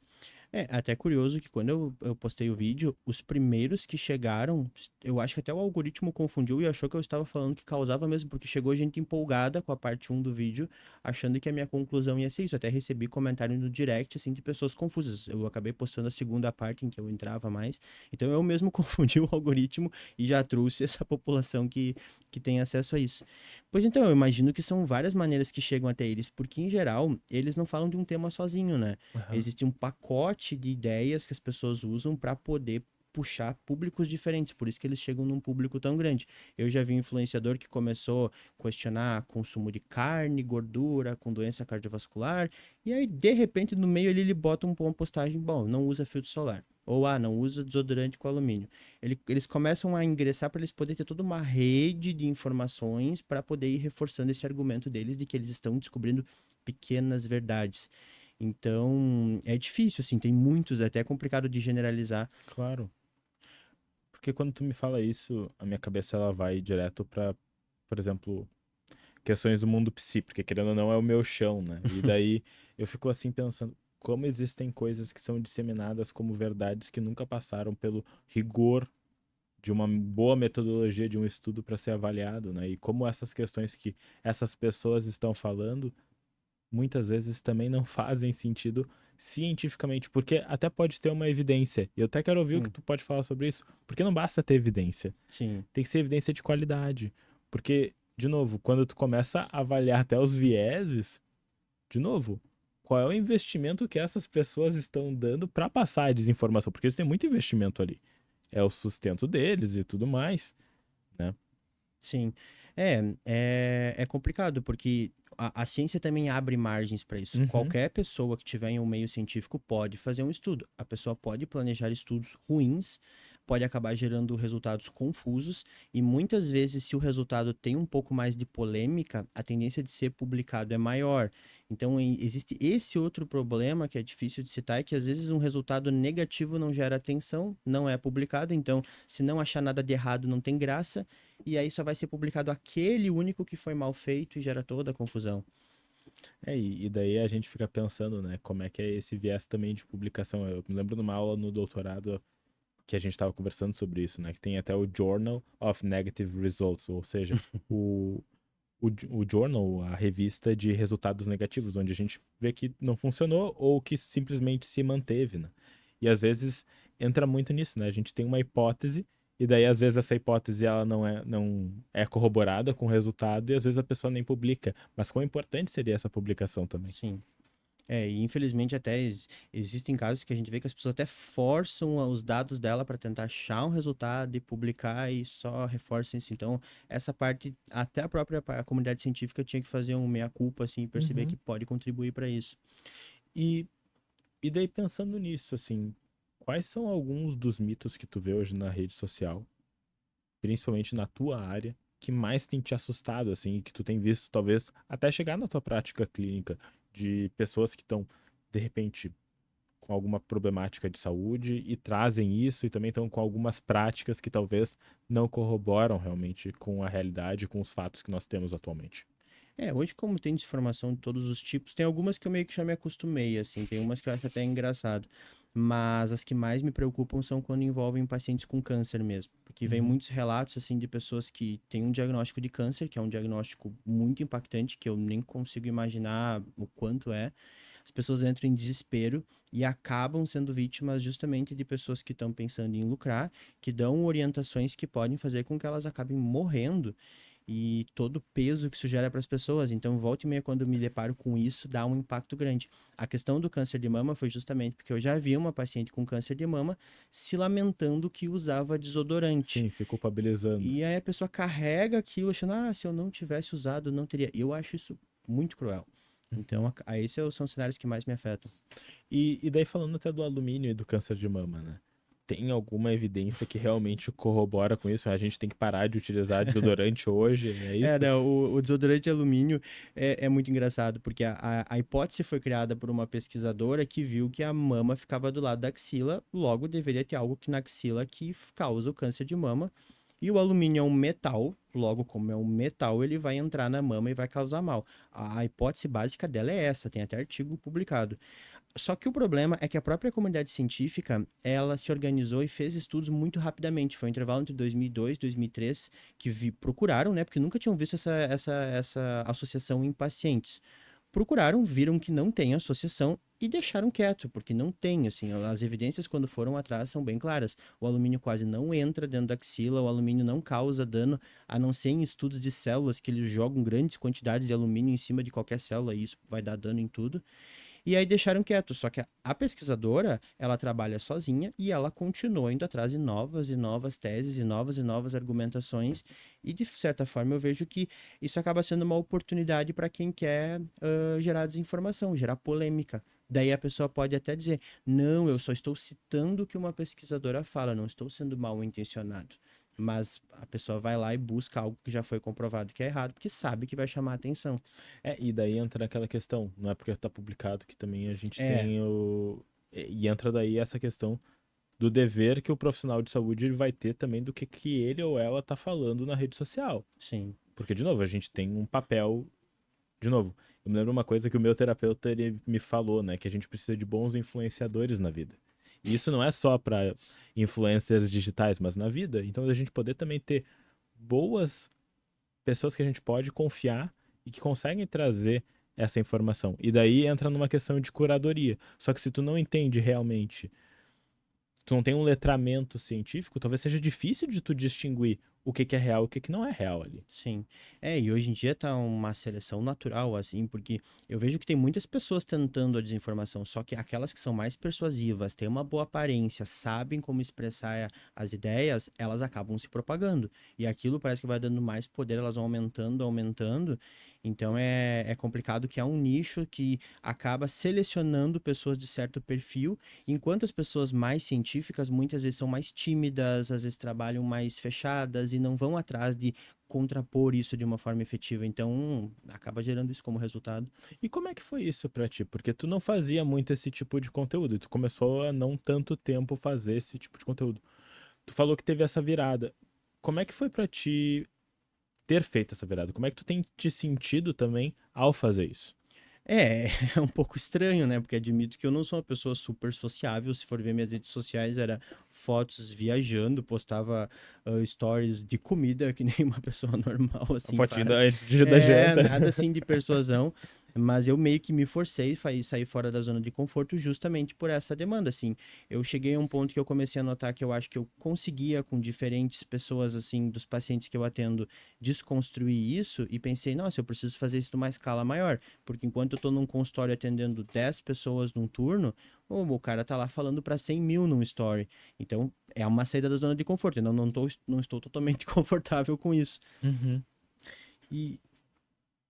É, até curioso que quando eu postei o vídeo, os primeiros que chegaram, eu acho que até o algoritmo confundiu e achou que eu estava falando que causava mesmo, porque chegou gente empolgada com a parte um do vídeo, achando que a minha conclusão ia ser isso. Até recebi comentário no direct, assim, de pessoas confusas. Eu acabei postando a segunda parte em que eu entrava mais, então eu mesmo confundi o algoritmo e já trouxe essa população que tem acesso a isso. Pois então, eu imagino que são várias maneiras que chegam até eles, porque em geral, eles não falam de um tema sozinho, né? Aham. Existe um pacote de ideias que as pessoas usam para poder puxar públicos diferentes, por isso que eles chegam num público tão grande. Eu já vi um influenciador que começou a questionar consumo de carne, gordura, com doença cardiovascular, e aí, de repente, no meio ele bota uma postagem, bom, não usa filtro solar. Ou, não usa desodorante com alumínio. Eles começam a ingressar para eles poderem ter toda uma rede de informações para poder ir reforçando esse argumento deles de que eles estão descobrindo pequenas verdades. Então, é difícil, assim, tem muitos, é até complicado de generalizar. Claro. Porque quando tu me fala isso, a minha cabeça ela vai direto pra, por exemplo, questões do mundo psi, porque querendo ou não é o meu chão, né? E daí eu fico assim pensando como existem coisas que são disseminadas como verdades que nunca passaram pelo rigor de uma boa metodologia de um estudo para ser avaliado, né? E como essas questões que essas pessoas estão falando muitas vezes também não fazem sentido cientificamente, porque até pode ter uma evidência. E eu até quero ouvir o que Sim, tu pode falar sobre isso, porque não basta ter evidência, sim. tem que ser evidência de qualidade. Porque, de novo, quando tu começa a avaliar até os vieses, de novo, qual é o investimento que essas pessoas estão dando para passar a desinformação? Porque eles têm muito investimento ali. É o sustento deles e tudo mais, né? Sim. É complicado, porque a ciência também abre margens para isso. Uhum, Qualquer pessoa que tiver em um meio científico pode fazer um estudo. A pessoa pode planejar estudos ruins, pode acabar gerando resultados confusos, e muitas vezes, se o resultado tem um pouco mais de polêmica, a tendência de ser publicado é maior. Então, existe esse outro problema que é difícil de citar, é que às vezes um resultado negativo não gera atenção, não é publicado, então, se não achar nada de errado, não tem graça e aí só vai ser publicado aquele único que foi mal feito e gera toda a confusão. E daí a gente fica pensando, né, como é que é esse viés também de publicação. Eu me lembro de uma aula no doutorado que a gente estava conversando sobre isso, né, que tem até o Journal of Negative Results, ou seja, o, o journal, a revista de resultados negativos, onde a gente vê que não funcionou ou que simplesmente se manteve, né? E às vezes entra muito nisso, né? A gente tem uma hipótese e daí às vezes essa hipótese ela não é corroborada com o resultado e às vezes a pessoa nem publica. Mas quão importante seria essa publicação também? Sim. E infelizmente até existem casos que a gente vê que as pessoas até forçam os dados dela para tentar achar um resultado e publicar e só reforçam isso. Então, essa parte, até a própria a comunidade científica tinha que fazer um meia-culpa, assim, e perceber que Uhum. pode contribuir para isso. E, e daí pensando nisso, assim, quais são alguns dos mitos que tu vê hoje na rede social, principalmente na tua área, que mais tem te assustado, assim, que tu tem visto, talvez, até chegar na tua prática clínica, de pessoas que estão, de repente, com alguma problemática de saúde e trazem isso e também estão com algumas práticas que talvez não corroboram realmente com a realidade, com os fatos que nós temos atualmente. Hoje, como tem desinformação de todos os tipos, tem algumas que eu meio que já me acostumei, assim, tem umas que eu acho até engraçado. Mas as que mais me preocupam são quando envolvem pacientes com câncer mesmo. Porque vem Uhum. muitos relatos, assim, de pessoas que têm um diagnóstico de câncer, que é um diagnóstico muito impactante, que eu nem consigo imaginar o quanto é. As pessoas entram em desespero e acabam sendo vítimas justamente de pessoas que estão pensando em lucrar, que dão orientações que podem fazer com que elas acabem morrendo e todo o peso que isso gera para as pessoas. Então, volta e meia, quando eu me deparo com isso, dá um impacto grande. A questão do câncer de mama foi justamente porque eu já vi uma paciente com câncer de mama se lamentando que usava desodorante. Sim, se culpabilizando. E aí a pessoa carrega aquilo, achando, se eu não tivesse usado, eu não teria. Eu acho isso muito cruel. Então, Uhum. esses são os cenários que mais me afetam. E daí falando até do alumínio e do câncer de mama, né? Tem alguma evidência que realmente corrobora com isso? A gente tem que parar de utilizar desodorante hoje, é isso? Não, o desodorante de alumínio é muito engraçado, porque a hipótese foi criada por uma pesquisadora que viu que a mama ficava do lado da axila, logo deveria ter algo que na axila que causa o câncer de mama. E o alumínio é um metal, logo como é um metal, ele vai entrar na mama e vai causar mal. A hipótese básica dela é essa, tem até artigo publicado. Só que o problema é que a própria comunidade científica, ela se organizou e fez estudos muito rapidamente. Foi um intervalo entre 2002 e 2003 que procuraram, né? Porque nunca tinham visto essa associação em pacientes. Procuraram, viram que não tem associação e deixaram quieto, porque não tem, assim, as evidências quando foram atrás são bem claras. O alumínio quase não entra dentro da axila, o alumínio não causa dano, a não ser em estudos de células que eles jogam grandes quantidades de alumínio em cima de qualquer célula e isso vai dar dano em tudo. E aí deixaram quieto. Só que a pesquisadora, ela trabalha sozinha e ela continua indo atrás de novas e novas teses e novas argumentações. E de certa forma eu vejo que isso acaba sendo uma oportunidade para quem quer gerar desinformação, gerar polêmica. Daí a pessoa pode até dizer: não, eu só estou citando o que uma pesquisadora fala, não estou sendo mal intencionado. Mas a pessoa vai lá e busca algo que já foi comprovado que é errado, porque sabe que vai chamar a atenção. E daí entra aquela questão, não é porque está publicado que também a gente É, tem o. E entra daí essa questão do dever que o profissional de saúde ele vai ter também do que ele ou ela está falando na rede social. sim. Porque, de novo, a gente tem um papel. De novo, eu me lembro uma coisa que o meu terapeuta ele me falou, né? Que a gente precisa de bons influenciadores na vida. E isso não é só para influencers digitais, mas na vida. Então, a gente poder também ter boas pessoas que a gente pode confiar e que conseguem trazer essa informação. E daí entra numa questão de curadoria. Só que se tu não entende realmente, tu não tem um letramento científico, talvez seja difícil de tu distinguir o que que é real e o que que não é real ali. Sim. E hoje em dia tá uma seleção natural, assim, porque eu vejo que tem muitas pessoas tentando a desinformação, só que aquelas que são mais persuasivas, têm uma boa aparência, sabem como expressar as ideias, elas acabam se propagando. E aquilo parece que vai dando mais poder, elas vão aumentando, aumentando. Então é complicado que há um nicho que acaba selecionando pessoas de certo perfil, enquanto as pessoas mais científicas muitas vezes são mais tímidas, às vezes trabalham mais fechadas e não vão atrás de contrapor isso de uma forma efetiva. Então, acaba gerando isso como resultado. E como é que foi isso pra ti? Porque tu não fazia muito esse tipo de conteúdo, e tu começou a não tanto tempo fazer esse tipo de conteúdo. Tu falou que teve essa virada. Como é que foi pra ti ter feito essa virada? Como é que tu tem te sentido também ao fazer isso? É, é um pouco estranho, né? Porque admito que eu não sou uma pessoa super sociável. Se for ver minhas redes sociais, era fotos viajando, postava stories de comida, que nem uma pessoa normal, A assim, fotinho faz. da janta. Nada assim de persuasão. Mas eu meio que me forcei a sair fora da zona de conforto justamente por essa demanda, assim. Eu cheguei a um ponto que eu comecei a notar que eu acho que eu conseguia, com diferentes pessoas, assim, dos pacientes que eu atendo, desconstruir isso e pensei, nossa, eu preciso fazer isso numa escala maior. Porque enquanto eu tô num consultório atendendo 10 pessoas num turno, o cara tá lá falando para 100 mil num story. Então, é uma saída da zona de conforto. Eu não estou totalmente confortável com isso. Uhum. E,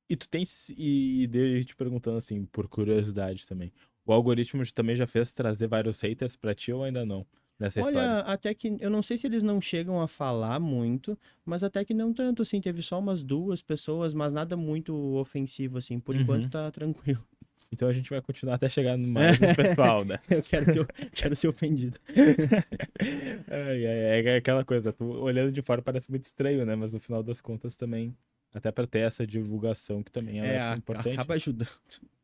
e tu tens. E daí eu te perguntando assim, por curiosidade também. O algoritmo também já fez trazer vários haters pra ti ou ainda não? Nessa história? Olha, até que eu não sei se eles não chegam a falar muito, mas até que não tanto, assim, teve só umas duas pessoas, mas nada muito ofensivo, assim, por enquanto Uhum. tá tranquilo. Então a gente vai continuar até chegar mais no pessoal, né? Quero ser ofendido. É aquela coisa, tu olhando de fora parece muito estranho, né? Mas no final das contas também, até pra ter essa divulgação que também eu acho importante. Acaba ajudando.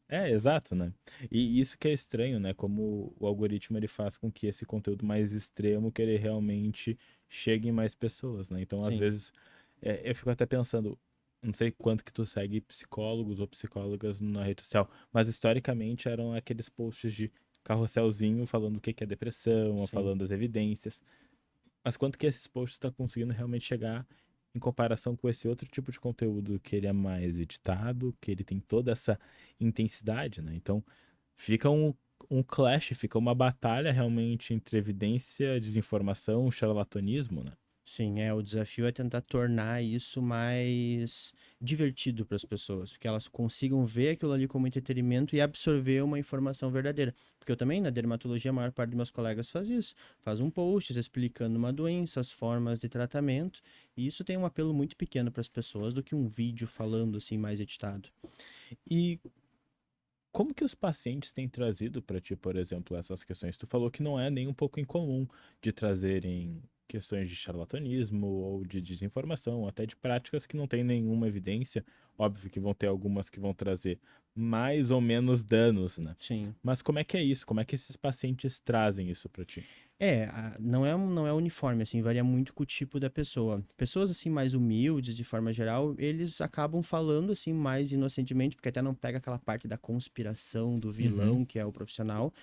É, exato, né? E isso que é estranho, né? Como o algoritmo ele faz com que esse conteúdo mais extremo que ele realmente chegue em mais pessoas, né? Então, às Sim, vezes, eu fico até pensando, não sei quanto que tu segue psicólogos ou psicólogas na rede social, mas historicamente eram aqueles posts de carrosselzinho falando o que que é depressão, sim. falando as evidências. Mas quanto que esses posts estão conseguindo realmente chegar em comparação com esse outro tipo de conteúdo que ele é mais editado, que ele tem toda essa intensidade, né? Então fica um clash, fica uma batalha realmente entre evidência, desinformação, charlatanismo, né? Sim, o desafio é tentar tornar isso mais divertido para as pessoas, que elas consigam ver aquilo ali como entretenimento e absorver uma informação verdadeira. Porque eu também, na dermatologia, a maior parte dos meus colegas faz isso, faz um post explicando uma doença, as formas de tratamento, e isso tem um apelo muito pequeno para as pessoas do que um vídeo falando assim mais editado. E como que os pacientes têm trazido para ti, por exemplo, essas questões? Tu falou que não é nem um pouco incomum de trazerem questões de charlatanismo ou de desinformação, até de práticas que não têm nenhuma evidência. Óbvio que vão ter algumas que vão trazer mais ou menos danos, né? Sim. Mas como é que é isso? Como é que esses pacientes trazem isso para ti? Não é uniforme, assim, varia muito com o tipo da pessoa. Pessoas, assim, mais humildes, de forma geral, eles acabam falando, assim, mais inocentemente, porque até não pega aquela parte da conspiração, do Uhum. vilão, que é o profissional.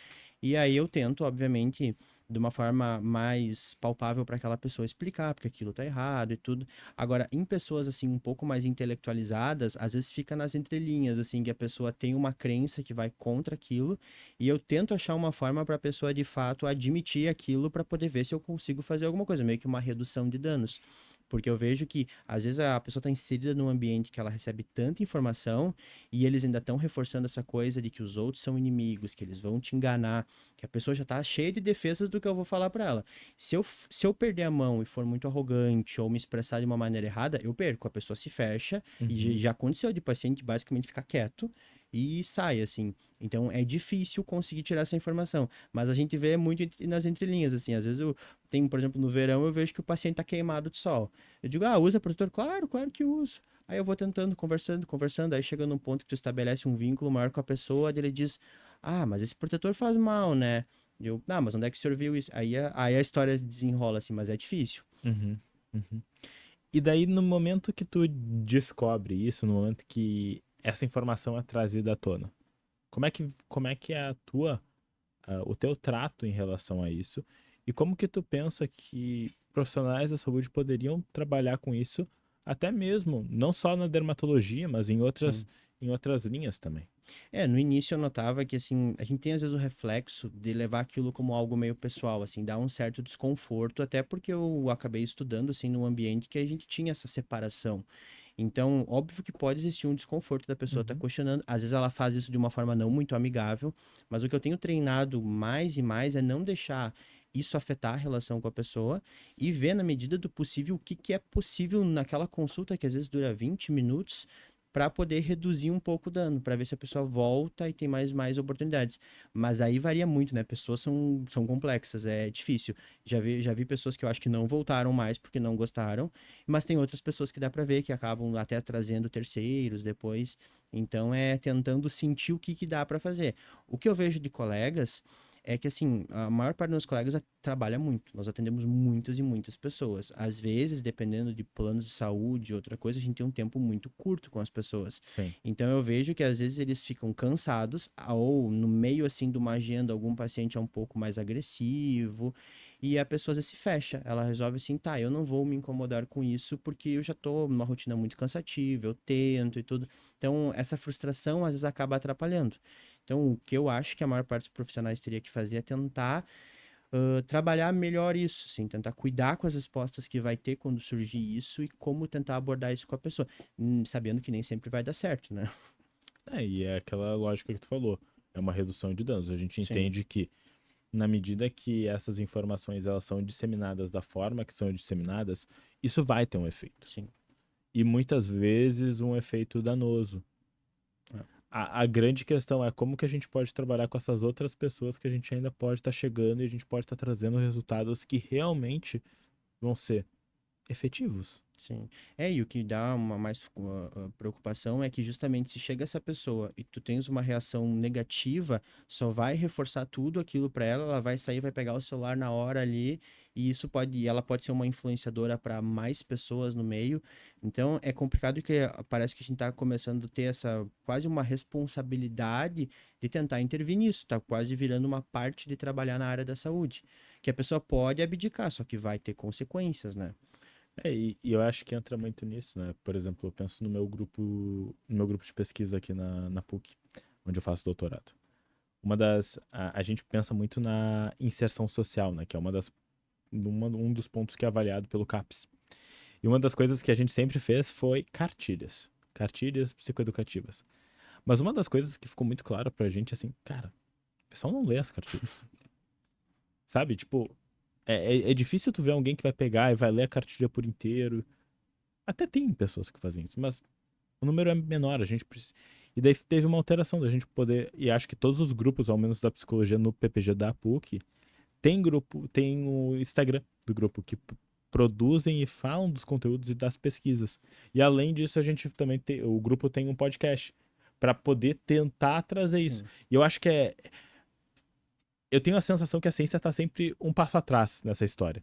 E aí eu tento, obviamente, de uma forma mais palpável para aquela pessoa explicar porque aquilo tá errado e tudo. Agora, em pessoas assim um pouco mais intelectualizadas, às vezes fica nas entrelinhas assim que a pessoa tem uma crença que vai contra aquilo, e eu tento achar uma forma para a pessoa de fato admitir aquilo para poder ver se eu consigo fazer alguma coisa, meio que uma redução de danos. Porque eu vejo que, às vezes, a pessoa está inserida num ambiente que ela recebe tanta informação e eles ainda estão reforçando essa coisa de que os outros são inimigos, que eles vão te enganar, que a pessoa já tá cheia de defesas do que eu vou falar para ela. Se eu perder a mão e for muito arrogante ou me expressar de uma maneira errada, eu perco. A pessoa se fecha e Uhum. já aconteceu de paciente basicamente ficar quieto e sai, assim. Então é difícil conseguir tirar essa informação. Mas a gente vê muito nas entrelinhas, assim. Às vezes eu tenho, por exemplo, no verão eu vejo que o paciente tá queimado de sol. Eu digo, usa protetor? Claro, claro que uso. Aí eu vou tentando, conversando, conversando, aí chega num ponto que tu estabelece um vínculo maior com a pessoa, daí ele diz, mas esse protetor faz mal, né? Eu, mas onde é que o senhor viu isso? Aí a história desenrola assim, mas é difícil. Uhum. Uhum. E daí, no momento que tu descobre isso, no momento que essa informação é trazida à tona. Como é que é o teu trato em relação a isso? E como que tu pensa que profissionais da saúde poderiam trabalhar com isso, até mesmo, não só na dermatologia, mas Sim. em outras linhas também? No início eu notava que, assim, a gente tem às vezes o reflexo de levar aquilo como algo meio pessoal, assim, dá um certo desconforto, até porque eu acabei estudando, assim, num ambiente que a gente tinha essa separação. Então, óbvio que pode existir um desconforto da pessoa estar Uhum. questionando. Às vezes ela faz isso de uma forma não muito amigável, mas o que eu tenho treinado mais e mais é não deixar isso afetar a relação com a pessoa e ver, na medida do possível, o que, que é possível naquela consulta, que às vezes dura 20 minutos, para poder reduzir um pouco o dano, para ver se a pessoa volta e tem mais oportunidades. Mas aí varia muito, né? Pessoas são complexas, é difícil. Já vi pessoas que eu acho que não voltaram mais porque não gostaram, mas tem outras pessoas que dá para ver que acabam até trazendo terceiros depois. Então é tentando sentir o que, que dá para fazer. O que eu vejo de colegas é que, assim, a maior parte dos meus colegas trabalha muito. Nós atendemos muitas e muitas pessoas. Às vezes, dependendo de planos de saúde, outra coisa, a gente tem um tempo muito curto com as pessoas. Sim. Então eu vejo que às vezes eles ficam cansados, ou no meio assim de uma agenda, algum paciente é um pouco mais agressivo, e a pessoa às vezes se fecha. Ela resolve assim, tá, eu não vou me incomodar com isso porque eu já tô numa rotina muito cansativa, eu tento e tudo. Então essa frustração às vezes acaba atrapalhando. Então o que eu acho que a maior parte dos profissionais teria que fazer é tentar trabalhar melhor isso, assim, tentar cuidar com as respostas que vai ter quando surgir isso e como tentar abordar isso com a pessoa, sabendo que nem sempre vai dar certo, né? E é aquela lógica que tu falou. É uma redução de danos. A gente Sim, entende que, na medida que essas informações elas são disseminadas da forma que são disseminadas, isso vai ter um efeito. sim. E muitas vezes um efeito danoso. É, A grande questão é como que a gente pode trabalhar com essas outras pessoas que a gente ainda pode estar chegando e a gente pode estar trazendo resultados que realmente vão ser efetivos. sim. E o que dá uma mais preocupação é que justamente se chega essa pessoa e tu tens uma reação negativa, só vai reforçar tudo aquilo para ela, ela vai sair, vai pegar o celular na hora ali, e ela pode ser uma influenciadora para mais pessoas no meio. Então é complicado porque parece que a gente tá começando a ter essa quase uma responsabilidade de tentar intervir nisso, tá quase virando uma parte de trabalhar na área da saúde, que a pessoa pode abdicar, só que vai ter consequências, né? E eu acho que entra muito nisso, né? Por exemplo, eu penso no meu grupo de pesquisa aqui na PUC, onde eu faço doutorado. A gente pensa muito na inserção social, né? Que é um dos pontos que é avaliado pelo CAPES. E uma das coisas que a gente sempre fez foi cartilhas psicoeducativas. Mas uma das coisas que ficou muito clara pra gente, assim, cara, o pessoal não lê as cartilhas. Sabe? Tipo, é difícil tu ver alguém que vai pegar e vai ler a cartilha por inteiro. Até tem pessoas que fazem isso, mas o número é menor. E daí teve uma alteração da gente poder. E acho que todos os grupos, ao menos da psicologia no PPG da PUC, tem o Instagram do grupo que produzem e falam dos conteúdos e das pesquisas. E além disso, a gente também tem. O grupo tem um podcast para poder tentar trazer isso. Sim, E eu acho que é. Eu tenho a sensação que a ciência está sempre um passo atrás nessa história.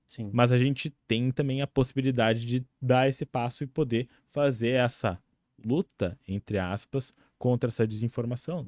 sim. Mas a gente tem também a possibilidade de dar esse passo e poder fazer essa luta, entre aspas, contra essa desinformação.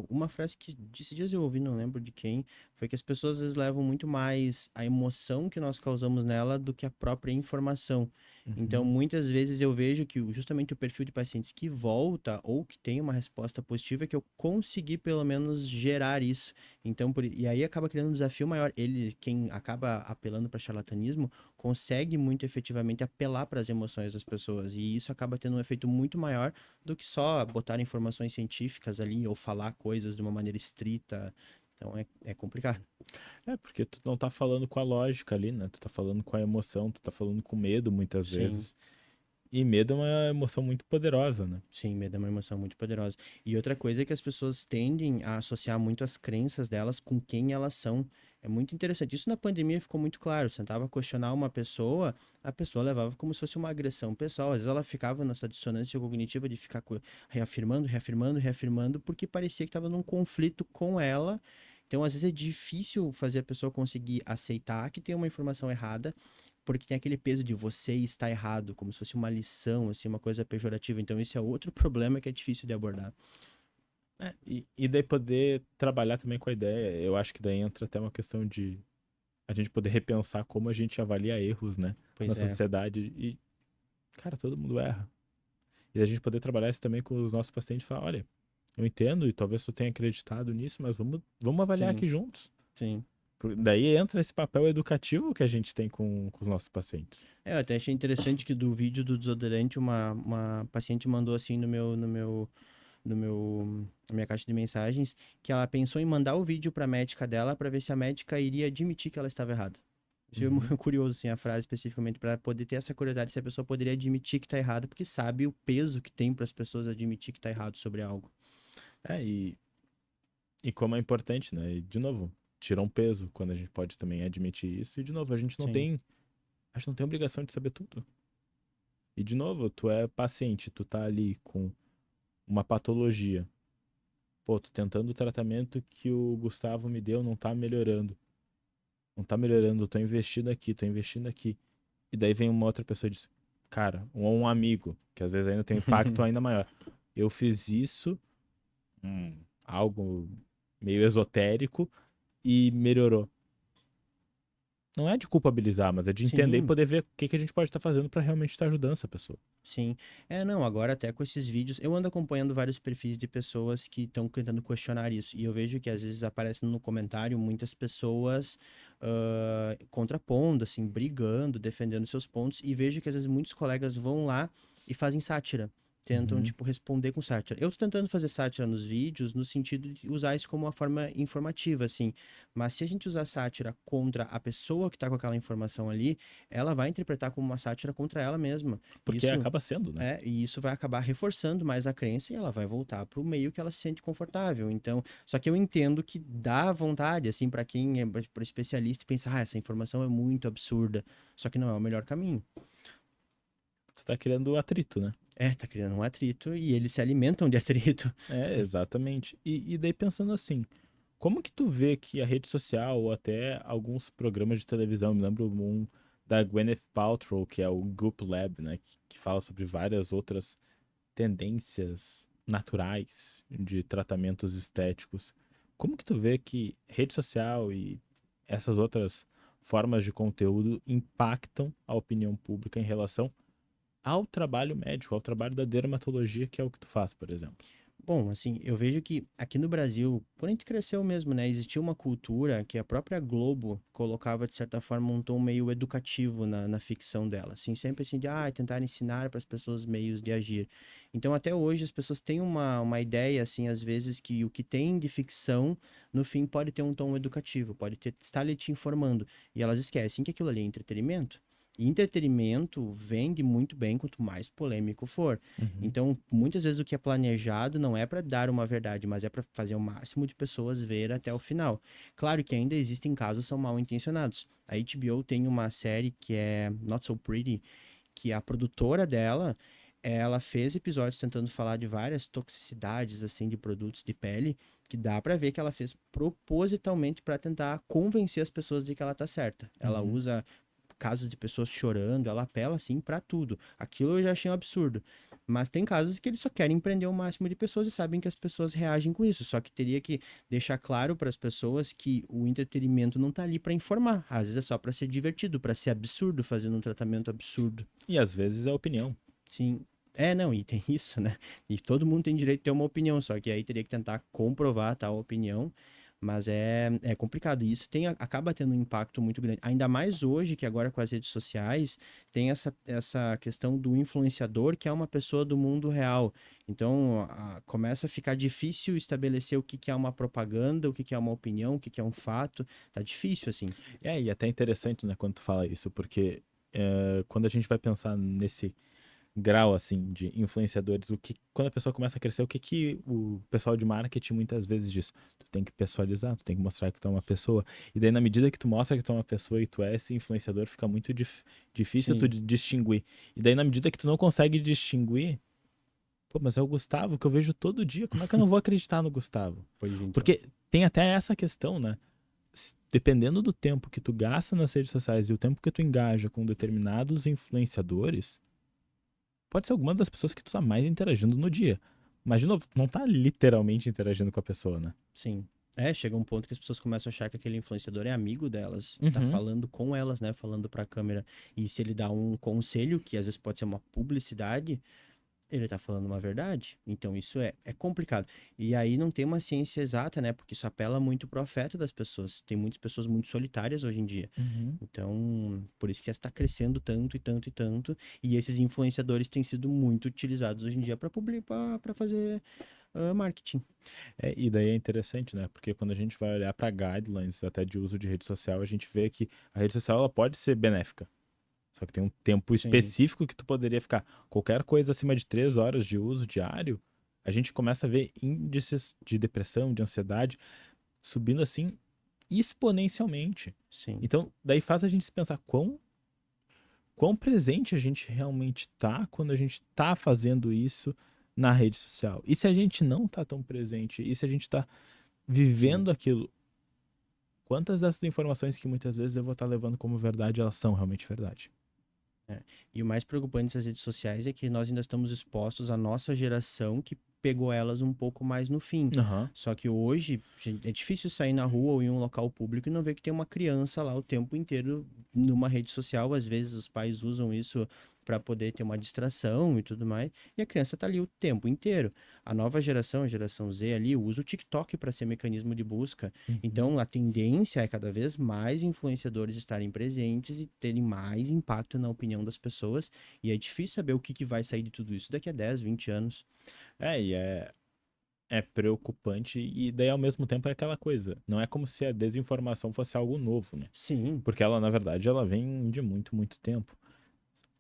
Uma frase que esses dias eu ouvi, não lembro de quem, foi que as pessoas às vezes levam muito mais a emoção que nós causamos nela do que a própria informação. Então, Uhum. muitas vezes eu vejo que justamente o perfil de pacientes que volta ou que tem uma resposta positiva é que eu consegui pelo menos gerar isso. Então, e aí acaba criando um desafio maior. Quem acaba apelando para charlatanismo, consegue muito efetivamente apelar para as emoções das pessoas. E isso acaba tendo um efeito muito maior do que só botar informações científicas ali ou falar coisas de uma maneira estrita. Então é complicado. Porque tu não tá falando com a lógica ali, né? Tu tá falando com a emoção, tu tá falando com medo muitas Sim, vezes. E medo é uma emoção muito poderosa, né? sim, medo é uma emoção muito poderosa. E outra coisa é que as pessoas tendem a associar muito as crenças delas com quem elas são. É muito interessante. Isso na pandemia ficou muito claro. Você tentava questionar uma pessoa, a pessoa levava como se fosse uma agressão pessoal. Às vezes ela ficava nessa dissonância cognitiva de ficar reafirmando, reafirmando, reafirmando, porque parecia que estava num conflito com ela. Então, às vezes é difícil fazer a pessoa conseguir aceitar que tem uma informação errada, porque tem aquele peso de você está errado, como se fosse uma lição, assim, uma coisa pejorativa. Então, esse é outro problema que é difícil de abordar. E daí poder trabalhar também com a ideia, eu acho que daí entra até uma questão de a gente poder repensar como a gente avalia erros, né, na Pois é, sociedade. E, cara, todo mundo erra. E a gente poder trabalhar isso também com os nossos pacientes e falar, olha, eu entendo e talvez tu tenha acreditado nisso, mas vamos avaliar sim, aqui juntos. sim. Daí entra esse papel educativo que a gente tem com os nossos pacientes. Eu até achei interessante que do vídeo do desodorante, uma paciente mandou assim na minha caixa de mensagens, que ela pensou em mandar o vídeo para a médica dela para ver se a médica iria admitir que ela estava errada. Achei Uhum. muito curioso assim, a frase especificamente para poder ter essa curiosidade se a pessoa poderia admitir que está errada, porque sabe o peso que tem para as pessoas admitir que está errado sobre algo. E como é importante, né? E, de novo, tira um peso quando a gente pode também admitir isso. E, de novo, Sim. a gente não tem obrigação de saber tudo. E, de novo, tu é paciente, tu tá ali com uma patologia. Pô, tô tentando o tratamento que o Gustavo me deu, não tá melhorando. Não tá melhorando, tô investindo aqui, tô investindo aqui. E daí vem uma outra pessoa e diz, cara, um amigo, que às vezes ainda tem um impacto ainda maior. Eu fiz isso, algo meio esotérico, e melhorou. Não é de culpabilizar, mas é de entender e Sim, poder ver o que a gente pode estar fazendo para realmente estar ajudando essa pessoa. sim. É, não, agora até com esses vídeos, eu ando acompanhando vários perfis de pessoas que estão tentando questionar isso. E eu vejo que às vezes aparecem no comentário muitas pessoas contrapondo, assim, brigando, defendendo seus pontos. E vejo que às vezes muitos colegas vão lá e fazem sátira. Tentam, Uhum. tipo, responder com sátira. Eu tô tentando fazer sátira nos vídeos no sentido de usar isso como uma forma informativa, assim. Mas se a gente usar sátira contra a pessoa que tá com aquela informação ali, ela vai interpretar como uma sátira contra ela mesma. Porque Isso acaba sendo, né? e isso vai acabar reforçando mais a crença e ela vai voltar para o meio que ela se sente confortável. Então, só que eu entendo que dá vontade, assim, para quem é para especialista e pensa, essa informação é muito absurda. Só que não é o melhor caminho. Tu tá criando atrito, né? Tá criando um atrito e eles se alimentam de atrito. É, exatamente. E daí pensando assim, como que tu vê que a rede social ou até alguns programas de televisão, me lembro um da Gwyneth Paltrow, que é o Goop Lab, né, que fala sobre várias outras tendências naturais de tratamentos estéticos. Como que tu vê que rede social e essas outras formas de conteúdo impactam a opinião pública em relação ao trabalho médico, ao trabalho da dermatologia, que é o que tu faz, por exemplo? Bom, assim, eu vejo que aqui no Brasil, quando a gente cresceu mesmo, né, existia uma cultura que a própria Globo colocava, de certa forma, um tom meio educativo na ficção dela, assim, sempre assim, de, tentar ensinar para as pessoas meios de agir. Então, até hoje, as pessoas têm uma ideia, assim, às vezes, que o que tem de ficção, no fim, pode ter um tom educativo, estar ali te informando, e elas esquecem que aquilo ali é entretenimento. E entretenimento vende muito bem quanto mais polêmico for. Uhum. Então, muitas vezes o que é planejado não é para dar uma verdade, mas é para fazer o máximo de pessoas ver até o final. Claro que ainda existem casos que são mal intencionados. A HBO tem uma série que é Not So Pretty, que a produtora dela, ela fez episódios tentando falar de várias toxicidades assim de produtos de pele, que dá para ver que ela fez propositalmente para tentar convencer as pessoas de que ela tá certa. Ela Uhum. usa casos de pessoas chorando, ela apela assim para tudo. Aquilo eu já achei um absurdo. Mas tem casos que eles só querem prender o máximo de pessoas e sabem que as pessoas reagem com isso. Só que teria que deixar claro para as pessoas que o entretenimento não tá ali para informar. Às vezes é só para ser divertido, para ser absurdo, fazendo um tratamento absurdo. E às vezes é opinião. Sim. Não, e tem isso, né? E todo mundo tem direito de ter uma opinião, só que aí teria que tentar comprovar tal opinião, mas é complicado. E isso acaba tendo um impacto muito grande. Ainda mais hoje, que agora com as redes sociais, tem essa questão do influenciador, que é uma pessoa do mundo real. Então, começa a ficar difícil estabelecer o que que é uma propaganda, o que que é uma opinião, o que que é um fato. Tá difícil, assim. E até interessante, né, quando tu fala isso, porque quando a gente vai pensar nesse grau, assim, de influenciadores, quando a pessoa começa a crescer, o que o pessoal de marketing muitas vezes diz? Tu tem que pessoalizar, tu tem que mostrar que tu é uma pessoa. E daí, na medida que tu mostra que tu é uma pessoa e tu é esse influenciador, fica muito difícil tu Sim, distinguir. E daí, na medida que tu não consegue distinguir, pô, mas é o Gustavo que eu vejo todo dia, como é que eu não vou acreditar no Gustavo? pois então. Porque tem até essa questão, né? dependendo do tempo que tu gasta nas redes sociais e o tempo que tu engaja com determinados influenciadores, pode ser alguma das pessoas que tu tá mais interagindo no dia. Mas, de novo, tu não tá literalmente interagindo com a pessoa, né? Sim. Chega um ponto que as pessoas começam a achar que aquele influenciador é amigo delas, tá Uhum. falando com elas, né? Falando pra câmera. E se ele dá um conselho, que às vezes pode ser uma publicidade, ele tá falando uma verdade. Então isso é complicado. E aí não tem uma ciência exata, né? Porque isso apela muito pro afeto das pessoas. Tem muitas pessoas muito solitárias hoje em dia. Uhum. Então, por isso que está crescendo tanto e tanto e tanto. E esses influenciadores têm sido muito utilizados hoje em dia para publicar, para fazer marketing. E daí é interessante, né? Porque quando a gente vai olhar para guidelines até de uso de rede social, a gente vê que a rede social ela pode ser benéfica. Só que tem um tempo Sim, específico que tu poderia ficar. Qualquer coisa acima de 3 horas de uso diário, a gente começa a ver índices de depressão, de ansiedade, subindo assim exponencialmente. sim, Então, daí faz a gente se pensar quão presente a gente realmente tá quando a gente tá fazendo isso na rede social. E se a gente não tá tão presente? E se a gente tá sim. vivendo aquilo? Quantas dessas informações que muitas vezes eu vou estar levando como verdade, elas são realmente verdade? É. E o mais preocupante dessas redes sociais é que nós ainda estamos expostos à nossa geração que pegou elas um pouco mais no fim. Aham. Só que hoje é difícil sair na rua ou em um local público e não ver que tem uma criança lá o tempo inteiro numa rede social. Às vezes os pais usam isso para poder ter uma distração e tudo mais, e a criança tá ali o tempo inteiro. A nova geração, a geração Z ali, usa o TikTok para ser mecanismo de busca. Uhum. Então, a tendência é cada vez mais influenciadores estarem presentes e terem mais impacto na opinião das pessoas. E é difícil saber o que vai sair de tudo isso daqui a 10, 20 anos. E é preocupante, e daí ao mesmo tempo é aquela coisa. Não é como se a desinformação fosse algo novo, né? Sim, Porque ela, na verdade, ela vem de muito, muito tempo.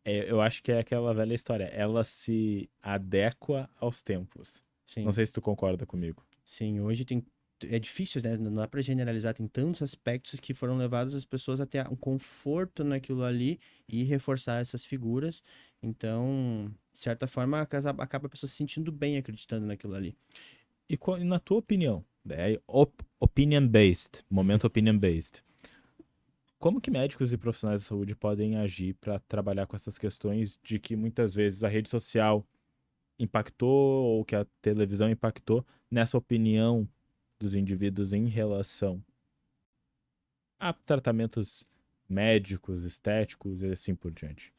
Eu acho que é aquela velha história. Ela se adequa aos tempos. Não sim, sei se tu concorda comigo. sim. Hoje tem. É difícil, né? Não dá para generalizar. Tem tantos aspectos que foram levados as pessoas até um conforto naquilo ali e reforçar essas figuras. Então, de certa forma, acaba a pessoa se sentindo bem acreditando naquilo ali. E na tua opinião, opinion-based, momento opinion-based, como que médicos e profissionais de saúde podem agir para trabalhar com essas questões de que muitas vezes a rede social impactou ou que a televisão impactou nessa opinião dos indivíduos em relação a tratamentos médicos, estéticos e assim por diante?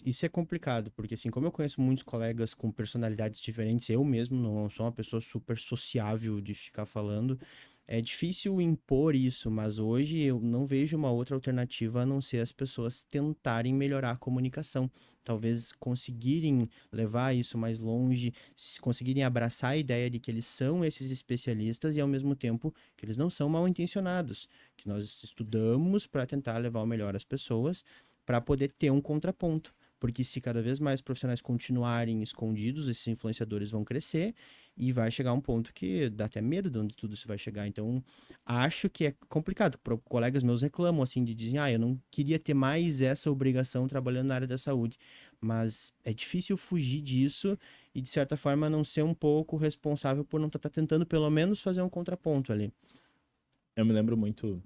Isso é complicado, porque assim, como eu conheço muitos colegas com personalidades diferentes, eu mesmo não sou uma pessoa super sociável de ficar falando, é difícil impor isso, mas hoje eu não vejo uma outra alternativa a não ser as pessoas tentarem melhorar a comunicação. Talvez conseguirem levar isso mais longe, conseguirem abraçar a ideia de que eles são esses especialistas e ao mesmo tempo que eles não são mal intencionados, que nós estudamos para tentar levar o melhor às pessoas para poder ter um contraponto. Porque se cada vez mais profissionais continuarem escondidos, esses influenciadores vão crescer e vai chegar um ponto que dá até medo de onde tudo isso vai chegar. Então, acho que é complicado. Colegas meus reclamam assim, de dizem, eu não queria ter mais essa obrigação trabalhando na área da saúde. Mas é difícil fugir disso e, de certa forma, não ser um pouco responsável por não estar tentando, pelo menos, fazer um contraponto ali. Eu me lembro muito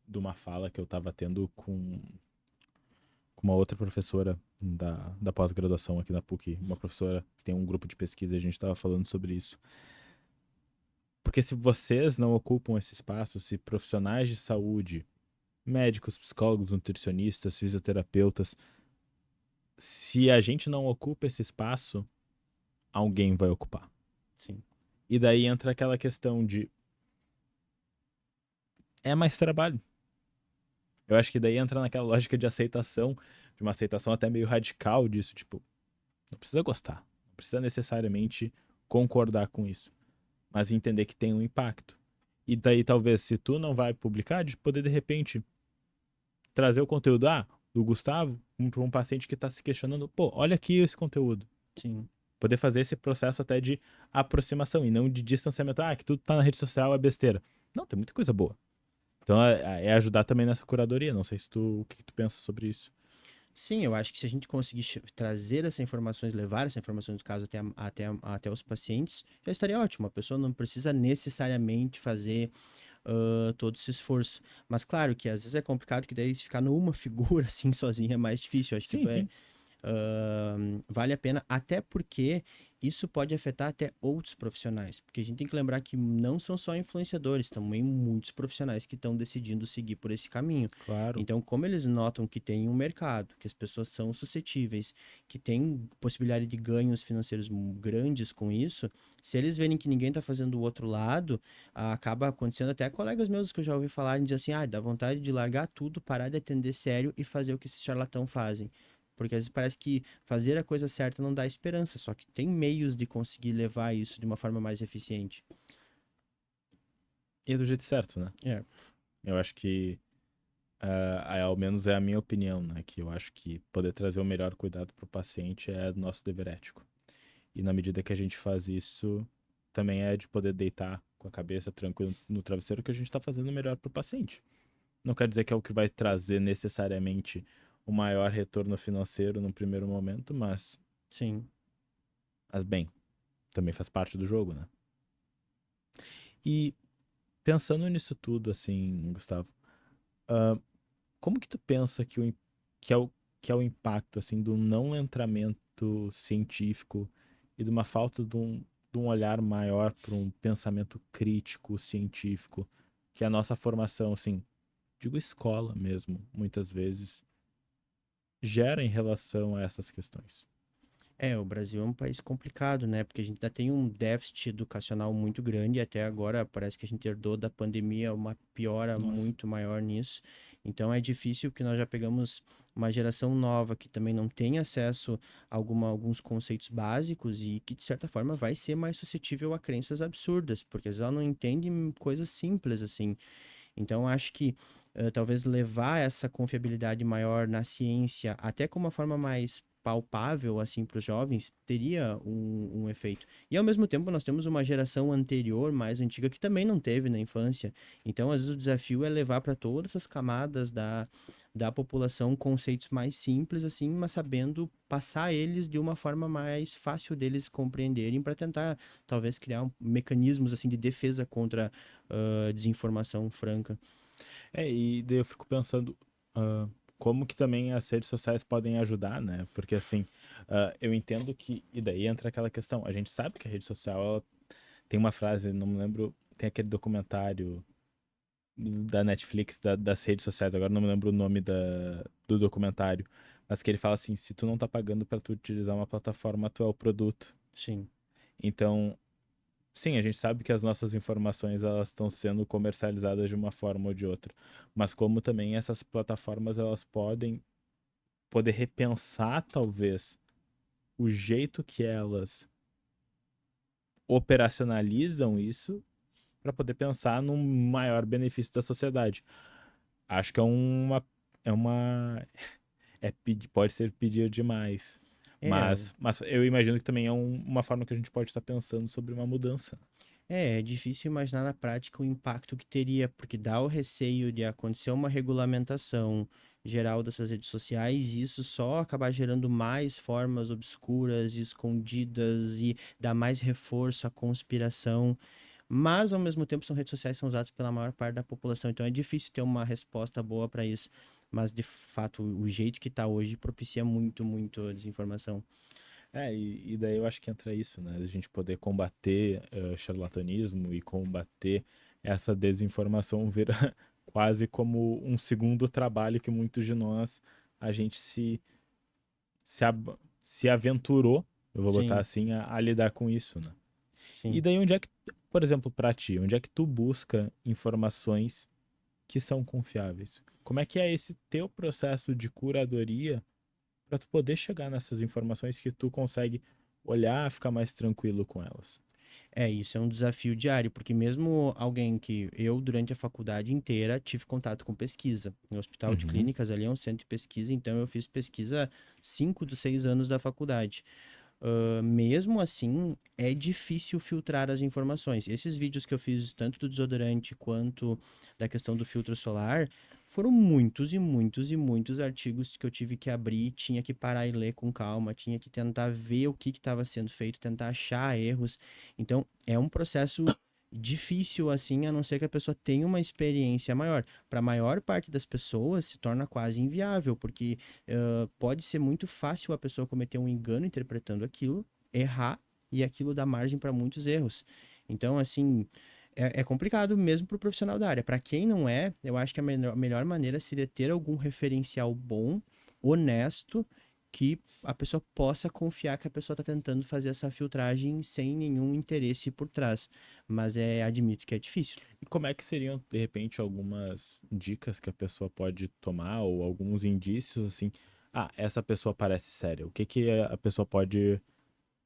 de uma fala que eu estava tendo com uma outra professora da pós-graduação aqui na PUC, uma professora que tem um grupo de pesquisa, e a gente estava falando sobre isso. Porque se vocês não ocupam esse espaço, se profissionais de saúde, médicos, psicólogos, nutricionistas, fisioterapeutas, se a gente não ocupa esse espaço, alguém vai ocupar. Sim, E daí entra aquela questão de é mais trabalho. Eu acho que daí entra naquela lógica de aceitação, de uma aceitação até meio radical disso, tipo, não precisa gostar, não precisa necessariamente concordar com isso, mas entender que tem um impacto. E daí talvez se tu não vai publicar, de poder de repente trazer o conteúdo do Gustavo para um paciente que está se questionando, pô, olha aqui esse conteúdo. sim. Poder fazer esse processo até de aproximação e não de distanciamento. Que tudo tá na rede social é besteira. Não, tem muita coisa boa. Então é ajudar também nessa curadoria. Não sei se o que tu pensa sobre isso. Sim, eu acho que se a gente conseguir trazer essas informações, levar essa informação do caso até os pacientes, já estaria ótimo. A pessoa não precisa necessariamente fazer todo esse esforço. Mas claro que às vezes é complicado, que daí se ficar numa figura assim sozinha é mais difícil. Eu acho que Sim, sim. vale a pena, até porque isso pode afetar até outros profissionais, porque a gente tem que lembrar que não são só influenciadores, também muitos profissionais que estão decidindo seguir por esse caminho. Claro. Então, como eles notam que tem um mercado, que as pessoas são suscetíveis, que tem possibilidade de ganhos financeiros grandes com isso, se eles verem que ninguém está fazendo do outro lado, acaba acontecendo até colegas meus que eu já ouvi falarem, dizer assim, dá vontade de largar tudo, parar de atender sério e fazer o que esses charlatão fazem. Porque às vezes parece que fazer a coisa certa não dá esperança, só que tem meios de conseguir levar isso de uma forma mais eficiente. E é do jeito certo, né? É, Eu acho que, ao menos é a minha opinião, né? Que eu acho que poder trazer o melhor cuidado para o paciente é nosso dever ético. E na medida que a gente faz isso, também é de poder deitar com a cabeça tranquilo no travesseiro que a gente está fazendo o melhor para o paciente. Não quer dizer que é o que vai trazer necessariamente o maior retorno financeiro no primeiro momento, sim. mas bem, também faz parte do jogo, né? E pensando nisso tudo, assim, Gustavo, ah, como que tu pensa que é o, que é o impacto, assim, do não letramento científico e de uma falta de um olhar maior para um pensamento crítico científico, que a nossa formação, assim, digo escola mesmo, muitas vezes, gera em relação a essas questões? O Brasil é um país complicado, né? Porque a gente ainda tem um déficit educacional muito grande e até agora parece que a gente herdou da pandemia uma piora Nossa. muito maior nisso. Então é difícil porque nós já pegamos uma geração nova que também não tem acesso a alguns conceitos básicos e que, de certa forma, vai ser mais suscetível a crenças absurdas, porque às vezes ela não entende coisas simples assim. Então, acho que talvez levar essa confiabilidade maior na ciência, até como uma forma mais palpável assim para os jovens, teria um efeito. E ao mesmo tempo nós temos uma geração anterior, mais antiga, que também não teve na infância. Então, às vezes o desafio é levar para todas as camadas da população conceitos mais simples, assim, mas sabendo passar eles de uma forma mais fácil deles compreenderem para tentar talvez criar mecanismos assim de defesa contra desinformação franca. E daí eu fico pensando como que também as redes sociais podem ajudar, né? Porque assim, eu entendo que. E daí entra aquela questão. A gente sabe que a rede social ela tem uma frase, não me lembro, tem aquele documentário da Netflix das redes sociais, agora não me lembro o nome do documentário, mas que ele fala assim: se tu não tá pagando pra tu utilizar uma plataforma, tu é o produto. Sim. Então, sim, a gente sabe que as nossas informações elas estão sendo comercializadas de uma forma ou de outra, mas como também essas plataformas elas podem poder repensar talvez o jeito que elas operacionalizam isso para poder pensar num maior benefício da sociedade. Acho que é uma pode ser pedir demais, É, mas eu imagino que também é uma forma que a gente pode estar pensando sobre uma mudança. é difícil imaginar na prática o impacto que teria, porque dá o receio de acontecer uma regulamentação geral dessas redes sociais e isso só acabar gerando mais formas obscuras, escondidas e dar mais reforço à conspiração. Mas, ao mesmo tempo, são redes sociais que são usadas pela maior parte da população, então é difícil ter uma resposta boa para isso. Mas, de fato, o jeito que está hoje propicia muito, muito a desinformação. E daí eu acho que entra isso, né? A gente poder combater charlatanismo e combater essa desinformação vira quase como um segundo trabalho que muitos de nós a gente se, se aventurou, eu vou botar Sim, assim, a lidar com isso, né? E sim. daí onde é que, por exemplo, pra ti, onde é que tu busca informações que são confiáveis? Como é que é esse teu processo de curadoria para tu poder chegar nessas informações que tu consegue olhar, ficar mais tranquilo com elas? Isso é um desafio diário, porque mesmo alguém que eu, durante a faculdade inteira, tive contato com pesquisa. No Hospital de Uhum. Clínicas ali é um centro de pesquisa, então eu fiz pesquisa 5 dos 6 anos da faculdade. Mesmo assim, é difícil filtrar as informações. Esses vídeos que eu fiz, tanto do desodorante quanto da questão do filtro solar, foram muitos e muitos e muitos artigos que eu tive que abrir, tinha que parar e ler com calma, tinha que tentar ver o que estava sendo feito, tentar achar erros. Então, é um processo difícil assim, a não ser que a pessoa tenha uma experiência maior. Para a maior parte das pessoas, se torna quase inviável, porque pode ser muito fácil a pessoa cometer um engano interpretando aquilo, errar, e aquilo dá margem para muitos erros. Então, assim, é complicado mesmo para o profissional da área. Para quem não é, eu acho que a melhor maneira seria ter algum referencial bom, honesto, que a pessoa possa confiar que a pessoa está tentando fazer essa filtragem sem nenhum interesse por trás. Mas admito que é difícil. E como é que seriam, de repente, algumas dicas que a pessoa pode tomar ou alguns indícios, assim, essa pessoa parece séria. O que que a pessoa pode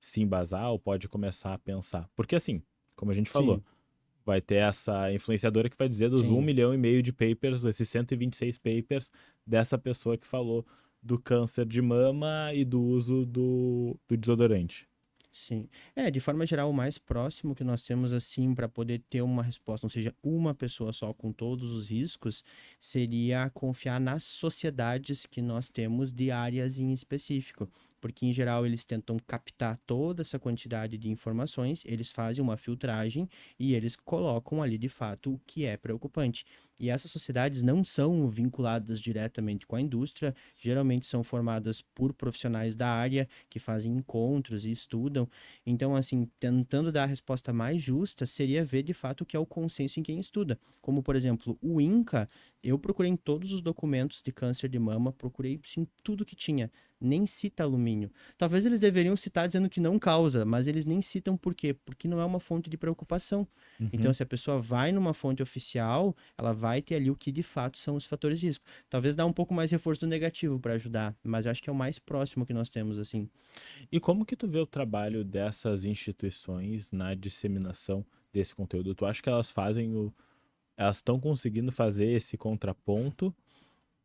se embasar ou pode começar a pensar? Porque, assim, como a gente falou, Sim, vai ter essa influenciadora que vai dizer dos 1,5 milhão de papers, desses 126 papers, dessa pessoa que falou do câncer de mama e do uso do desodorante. sim. De forma geral, o mais próximo que nós temos, assim, para poder ter uma resposta, não seja uma pessoa só com todos os riscos, seria confiar nas sociedades que nós temos de áreas em específico. Porque, em geral, eles tentam captar toda essa quantidade de informações, eles fazem uma filtragem e eles colocam ali, de fato, o que é preocupante. E essas sociedades não são vinculadas diretamente com a indústria, geralmente são formadas por profissionais da área que fazem encontros e estudam. Então, assim, tentando dar a resposta mais justa, seria ver de fato o que é o consenso em quem estuda. Como, por exemplo, o INCA, eu procurei em todos os documentos de câncer de mama, procurei sim, tudo que tinha. Nem cita alumínio. Talvez eles deveriam citar dizendo que não causa, mas eles nem citam por quê? Porque não é uma fonte de preocupação. Então, Uhum. se a pessoa vai numa fonte oficial, ela vai ter ali o que de fato são os fatores de risco. Talvez dá um pouco mais reforço do negativo para ajudar, mas eu acho que é o mais próximo que nós temos, assim. E como que tu vê o trabalho dessas instituições na disseminação desse conteúdo? Tu acha que elas estão conseguindo fazer esse contraponto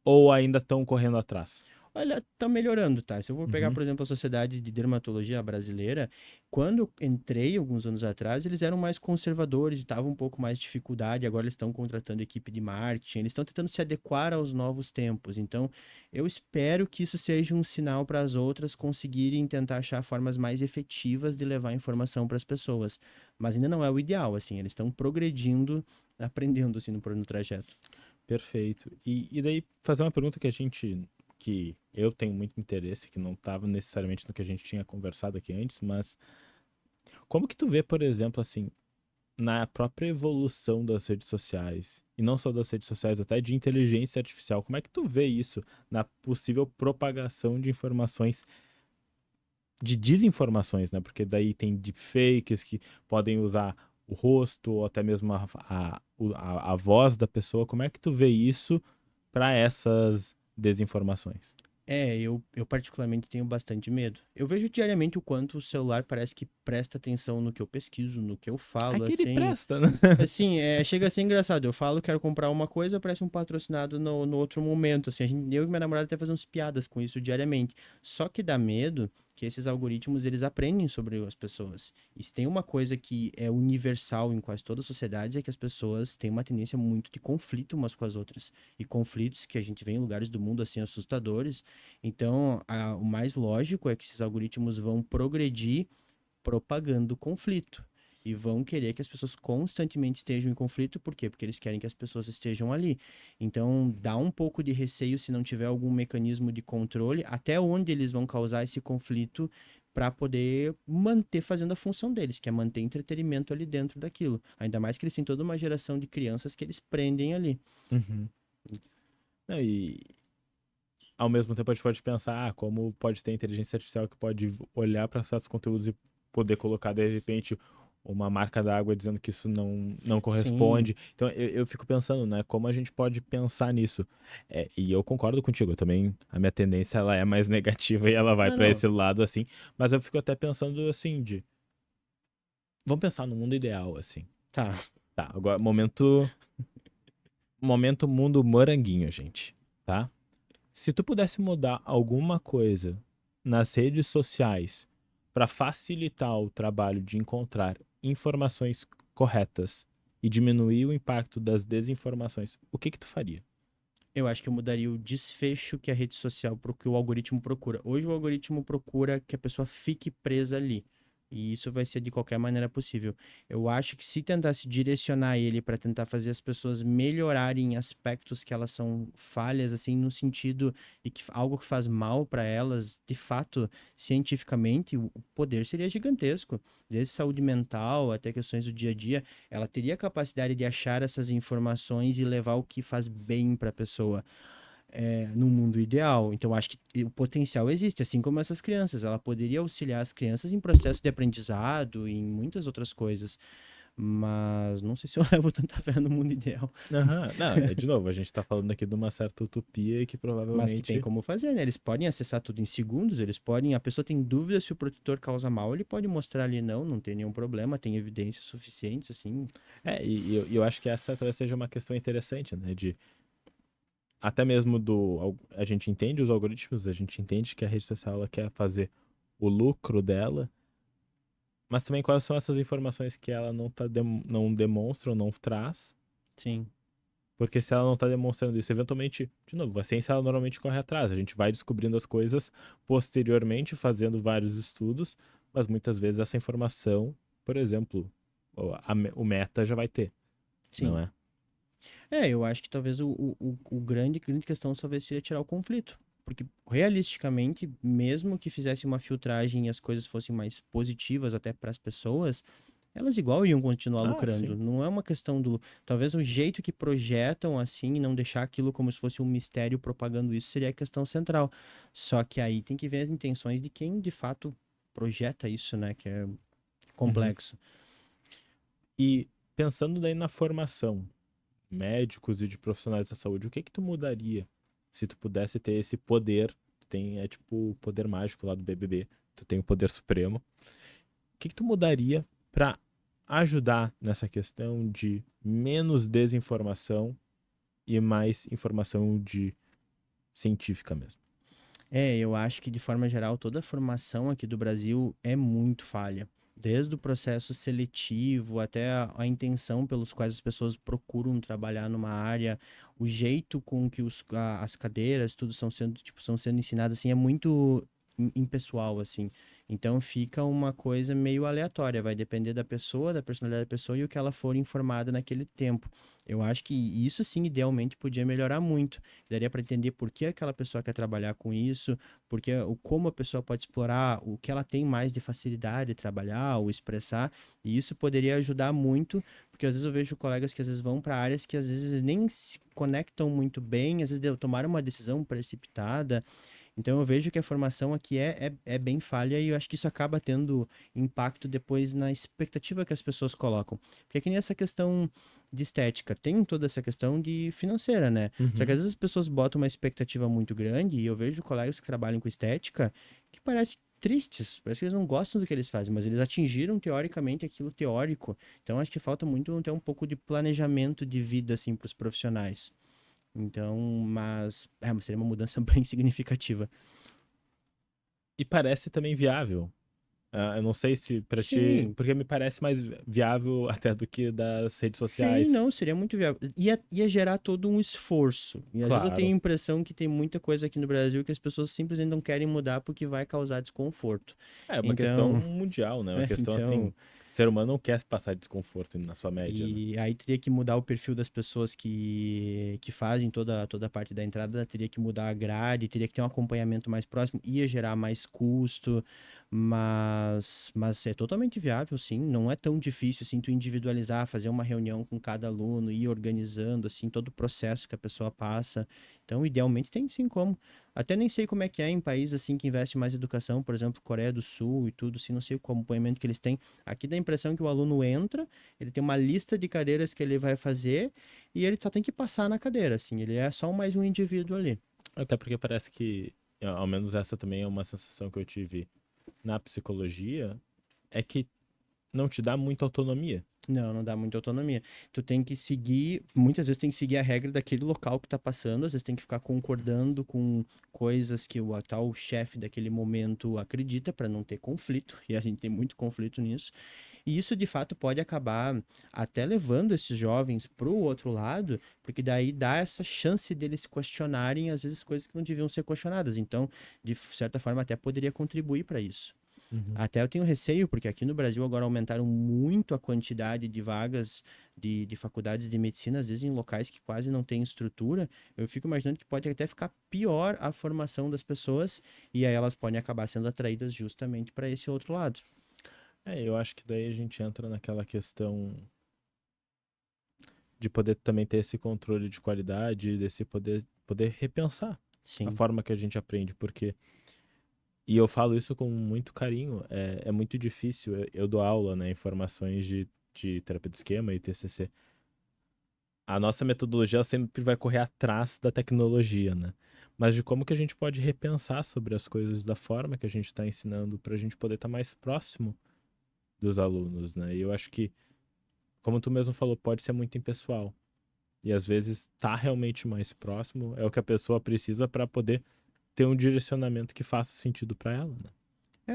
ou ainda estão correndo atrás? Olha, tá melhorando, tá? Se eu vou pegar, Uhum. por exemplo, a Sociedade de Dermatologia Brasileira, quando eu entrei alguns anos atrás, eles eram mais conservadores e estavam um pouco mais de dificuldade. Agora eles estão contratando equipe de marketing, eles estão tentando se adequar aos novos tempos. Então, eu espero que isso seja um sinal para as outras conseguirem tentar achar formas mais efetivas de levar informação para as pessoas. Mas ainda não é o ideal, assim, eles estão progredindo, aprendendo assim no trajeto. Perfeito. E daí, fazer uma pergunta que eu tenho muito interesse, que não estava necessariamente no que a gente tinha conversado aqui antes, mas como que tu vê, por exemplo, assim, na própria evolução das redes sociais, e não só das redes sociais, até de inteligência artificial, como é que tu vê isso na possível propagação de informações, de desinformações, né? Porque daí tem deepfakes que podem usar o rosto ou até mesmo a voz da pessoa. Como é que tu vê isso para essas desinformações? Eu particularmente tenho bastante medo. Eu vejo diariamente o quanto o celular parece que presta atenção no que eu pesquiso, no que eu falo, Aquele assim. presta, né? Assim, chega a ser engraçado. Eu falo, quero comprar uma coisa, parece um patrocinado no outro momento. Assim, eu e minha namorada até fazemos piadas com isso diariamente. Só que dá medo que esses algoritmos, eles aprendem sobre as pessoas. E se tem uma coisa que é universal em quase todas as sociedades, é que as pessoas têm uma tendência muito de conflito umas com as outras. E conflitos que a gente vê em lugares do mundo, assim, assustadores. Então, o mais lógico é que esses algoritmos vão progredir propagando conflito. E vão querer que as pessoas constantemente estejam em conflito, por quê? Porque eles querem que as pessoas estejam ali. Então, dá um pouco de receio se não tiver algum mecanismo de controle, até onde eles vão causar esse conflito para poder manter fazendo a função deles, que é manter entretenimento ali dentro daquilo. Ainda mais que eles têm toda uma geração de crianças que eles prendem ali. Uhum. E ao mesmo tempo a gente pode pensar, como pode ter inteligência artificial que pode olhar para certos conteúdos e poder colocar de repente uma marca d'água dizendo que isso não Sim. corresponde. Então eu fico pensando, né, como a gente pode pensar nisso. E eu concordo contigo, eu também a minha tendência ela é mais negativa e ela vai Ah, para não. esse lado assim, mas eu fico até pensando assim de vamos pensar no mundo ideal assim. Tá. Tá, agora momento mundo moranguinho, gente, tá? Se tu pudesse mudar alguma coisa nas redes sociais para facilitar o trabalho de encontrar informações corretas e diminuir o impacto das desinformações, o que que tu faria? Eu acho que eu mudaria o desfecho que a rede social, que o algoritmo procura. Hoje o algoritmo procura que a pessoa fique presa ali. E isso vai ser de qualquer maneira possível. Eu acho que se tentasse direcionar ele para tentar fazer as pessoas melhorarem aspectos que elas são falhas, assim, no sentido de que algo que faz mal para elas, de fato, cientificamente, o poder seria gigantesco. Desde saúde mental até questões do dia a dia, ela teria a capacidade de achar essas informações e levar o que faz bem para a pessoa no mundo ideal. Então, acho que o potencial existe, assim como essas crianças. Ela poderia auxiliar as crianças em processo de aprendizado e em muitas outras coisas. Mas não sei se eu levo tanta fé no mundo ideal. Aham. Não, de novo, a gente tá falando aqui de uma certa utopia que Mas que tem provavelmente. como fazer, né? Eles podem acessar tudo em segundos, eles podem. A pessoa tem dúvida se o protetor causa mal, ele pode mostrar ali, não, não tem nenhum problema, tem evidências suficientes, assim. E eu acho que essa talvez seja uma questão interessante, né? De até mesmo a gente entende os algoritmos, a gente entende que a rede social ela quer fazer o lucro dela, mas também quais são essas informações que ela não demonstra ou não traz, Sim, porque se ela não tá demonstrando isso, eventualmente, de novo, a ciência ela normalmente corre atrás, a gente vai descobrindo as coisas posteriormente, fazendo vários estudos, mas muitas vezes essa informação, por exemplo, o Meta já vai ter, não sim. é? Eu acho que talvez o grande questão talvez seria tirar o conflito. Porque, realisticamente, mesmo que fizesse uma filtragem e as coisas fossem mais positivas até para as pessoas, elas igual iam continuar Ah, lucrando. sim. Não é uma questão do. Talvez o jeito que projetam assim, e não deixar aquilo como se fosse um mistério propagando isso, seria a questão central. Só que aí tem que ver as intenções de quem de fato projeta isso, né? Que é Uhum. complexo. E pensando daí na formação, médicos e de profissionais da saúde, o que que tu mudaria se tu pudesse ter esse poder? Tu tem, é tipo o poder mágico lá do BBB, tu tem o poder supremo. O que que tu mudaria para ajudar nessa questão de menos desinformação e mais informação de científica mesmo? Eu acho que de forma geral toda a formação aqui do Brasil é muito falha. Desde o processo seletivo até a intenção pelos quais as pessoas procuram trabalhar numa área, o jeito com que as cadeiras, tudo são sendo ensinadas, assim, é muito impessoal, assim. Então fica uma coisa meio aleatória, vai depender da pessoa, da personalidade da pessoa e o que ela for informada naquele tempo. Eu acho que isso sim, idealmente, podia melhorar muito. Daria para entender por que aquela pessoa quer trabalhar com isso, porque como a pessoa pode explorar o que ela tem mais de facilidade de trabalhar ou expressar, e isso poderia ajudar muito, porque às vezes eu vejo colegas que às vezes vão para áreas que às vezes nem se conectam muito bem, às vezes tomaram uma decisão precipitada. Então eu vejo que a formação aqui é bem falha e eu acho que isso acaba tendo impacto depois na expectativa que as pessoas colocam. Porque é que nem essa questão de estética, tem toda essa questão de financeira, né? Só que às Uhum. vezes as pessoas botam uma expectativa muito grande e eu vejo colegas que trabalham com estética que parecem tristes, parece que eles não gostam do que eles fazem, mas eles atingiram teoricamente aquilo teórico. Então acho que falta muito ter um pouco de planejamento de vida assim para os profissionais. Então, mas seria uma mudança bem significativa. E parece também viável. Eu não sei se pra ti. Sim, Porque me parece mais viável até do que das redes sim, sociais. não, seria muito viável. Ia gerar todo um esforço. E às vezes eu tenho a Claro. impressão que tem muita coisa aqui no Brasil que as pessoas simplesmente não querem mudar porque vai causar desconforto. É uma questão Então, mundial, né? Uma questão assim. então, O ser humano não quer passar desconforto na sua média, né? e aí teria que mudar o perfil das pessoas que fazem toda a parte da entrada, teria que mudar a grade, teria que ter um acompanhamento mais próximo, ia gerar mais custo, mas é totalmente viável, sim. Não é tão difícil assim tu individualizar, fazer uma reunião com cada aluno, ir organizando assim todo o processo que a pessoa passa. Então, idealmente tem sim como. Até nem sei como é que é em países assim que investe mais em educação, por exemplo, Coreia do Sul e tudo, assim, não sei o acompanhamento que eles têm. Aqui dá a impressão que o aluno entra, ele tem uma lista de cadeiras que ele vai fazer e ele só tem que passar na cadeira, assim, ele é só mais um indivíduo ali. Até porque parece que, ao menos essa também é uma sensação que eu tive na psicologia, é que não te dá muita autonomia. Não, não dá muita autonomia. Tu tem que seguir, muitas vezes tem que seguir a regra daquele local que tá passando, às vezes tem que ficar concordando com coisas que o tal chefe daquele momento acredita para não ter conflito, e a gente tem muito conflito nisso. E isso de fato pode acabar até levando esses jovens para o outro lado, porque daí dá essa chance deles questionarem às vezes coisas que não deviam ser questionadas. Então, de certa forma até poderia contribuir para isso. Uhum. Até eu tenho receio, porque aqui no Brasil agora aumentaram muito a quantidade de vagas de faculdades de medicina, às vezes em locais que quase não têm estrutura. Eu fico imaginando que pode até ficar pior a formação das pessoas, e aí elas podem acabar sendo atraídas justamente para esse outro lado. Eu acho que daí a gente entra naquela questão de poder também ter esse controle de qualidade, desse poder repensar a Sim, forma que a gente aprende, porque, e eu falo isso com muito carinho, é muito difícil, eu dou aula, né, em formações de terapia de esquema e TCC. A nossa metodologia ela sempre vai correr atrás da tecnologia, né? Mas de como que a gente pode repensar sobre as coisas da forma que a gente está ensinando para a gente poder estar mais próximo dos alunos, né? E eu acho que, como tu mesmo falou, pode ser muito impessoal. E às vezes tá realmente mais próximo é o que a pessoa precisa para poder ter um direcionamento que faça sentido para ela, né?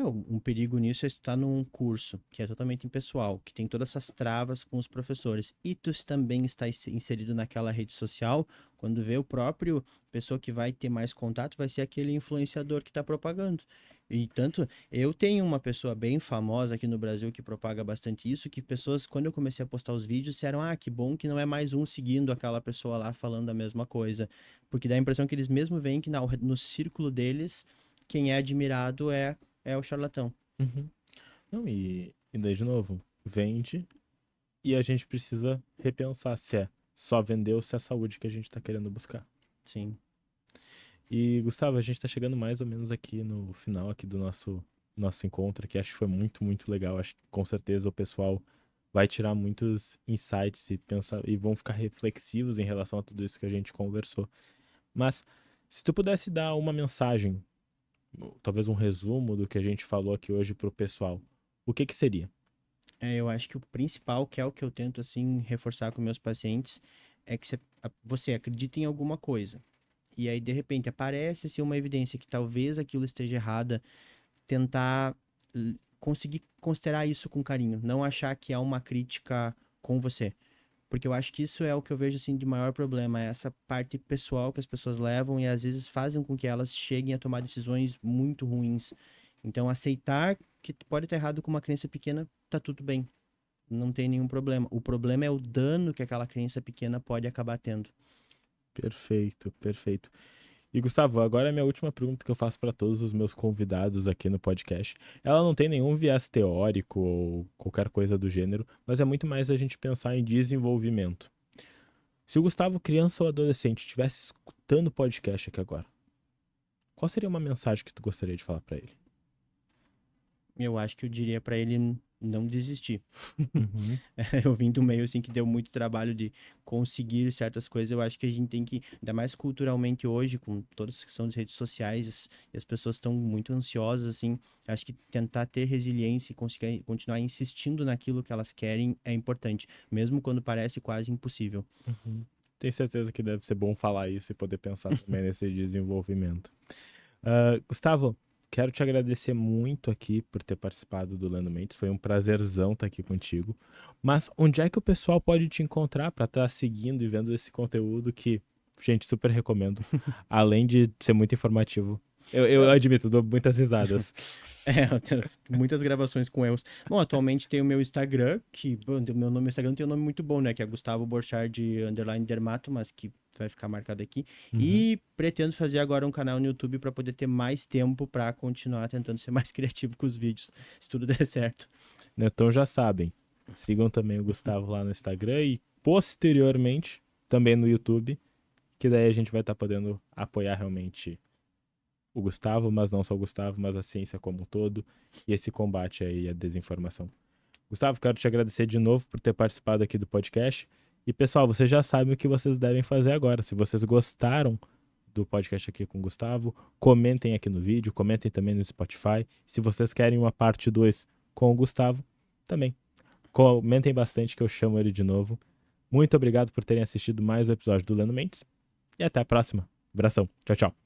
um perigo nisso é estar num curso que é totalmente impessoal, que tem todas essas travas com os professores, e tu também está inserido naquela rede social, quando vê o próprio pessoa que vai ter mais contato, vai ser aquele influenciador que está propagando. E tanto, eu tenho uma pessoa bem famosa aqui no Brasil que propaga bastante isso, que pessoas, quando eu comecei a postar os vídeos, disseram, que bom que não é mais um seguindo aquela pessoa lá falando a mesma coisa, porque dá a impressão que eles mesmo veem que no círculo deles, quem é admirado é o charlatão. Uhum. Não, e daí, de novo, vende e a gente precisa repensar se é só vender ou se é a saúde que a gente está querendo buscar. Sim. E, Gustavo, a gente está chegando mais ou menos aqui no final aqui do nosso encontro, que acho que foi muito, muito legal. Acho que com certeza o pessoal vai tirar muitos insights e pensar e vão ficar reflexivos em relação a tudo isso que a gente conversou. Mas se tu pudesse dar uma mensagem, talvez um resumo do que a gente falou aqui hoje pro pessoal, o que que seria? Eu acho que o principal, que é o que eu tento, assim, reforçar com meus pacientes, é que você acredita em alguma coisa. E aí, de repente, aparece, assim, uma evidência que talvez aquilo esteja errada, tentar conseguir considerar isso com carinho. Não achar que é uma crítica com você. Porque eu acho que isso é o que eu vejo, assim, de maior problema. É essa parte pessoal que as pessoas levam e, às vezes, fazem com que elas cheguem a tomar decisões muito ruins. Então, aceitar que pode estar errado com uma criança pequena, tá tudo bem. Não tem nenhum problema. O problema é o dano que aquela criança pequena pode acabar tendo. Perfeito, perfeito. E Gustavo, agora é a minha última pergunta que eu faço para todos os meus convidados aqui no podcast. Ela não tem nenhum viés teórico ou qualquer coisa do gênero, mas é muito mais a gente pensar em desenvolvimento. Se o Gustavo, criança ou adolescente, estivesse escutando o podcast aqui agora, qual seria uma mensagem que tu gostaria de falar para ele? Eu acho que eu diria pra ele não desistir. Uhum. Eu vim do meio assim que deu muito trabalho de conseguir certas coisas. Eu acho que a gente tem que, ainda mais culturalmente hoje, com toda essa questão das redes sociais, e as pessoas estão muito ansiosas assim. Acho que tentar ter resiliência e conseguir continuar insistindo naquilo que elas querem é importante, mesmo quando parece quase impossível. Uhum. Tenho certeza que deve ser bom falar isso e poder pensar também nesse desenvolvimento. Gustavo, quero te agradecer muito aqui por ter participado do Lendo Mentes. Foi um prazerzão estar aqui contigo. Mas onde é que o pessoal pode te encontrar para estar seguindo e vendo esse conteúdo que, gente, super recomendo. Além de ser muito informativo. Eu admito, dou muitas risadas. Eu tenho muitas gravações com erros. Bom, atualmente tem o meu Instagram, que bom, o meu nome no Instagram tem um nome muito bom, né? Que é Gustavo Borchardt _dermato, mas que vai ficar marcado aqui. Uhum. E pretendo fazer agora um canal no YouTube para poder ter mais tempo para continuar tentando ser mais criativo com os vídeos, se tudo der certo. Então já sabem, sigam também o Gustavo lá no Instagram e posteriormente também no YouTube, que daí a gente vai estar podendo apoiar realmente o Gustavo, mas não só o Gustavo, mas a ciência como um todo e esse combate aí à desinformação. Gustavo, quero te agradecer de novo por ter participado aqui do podcast. E pessoal, vocês já sabem o que vocês devem fazer agora. Se vocês gostaram do podcast aqui com o Gustavo, comentem aqui no vídeo, comentem também no Spotify. Se vocês querem uma parte 2 com o Gustavo, também comentem bastante que eu chamo ele de novo. Muito obrigado por terem assistido mais um episódio do Lendo Mentes e até a próxima. Abração. Tchau, tchau.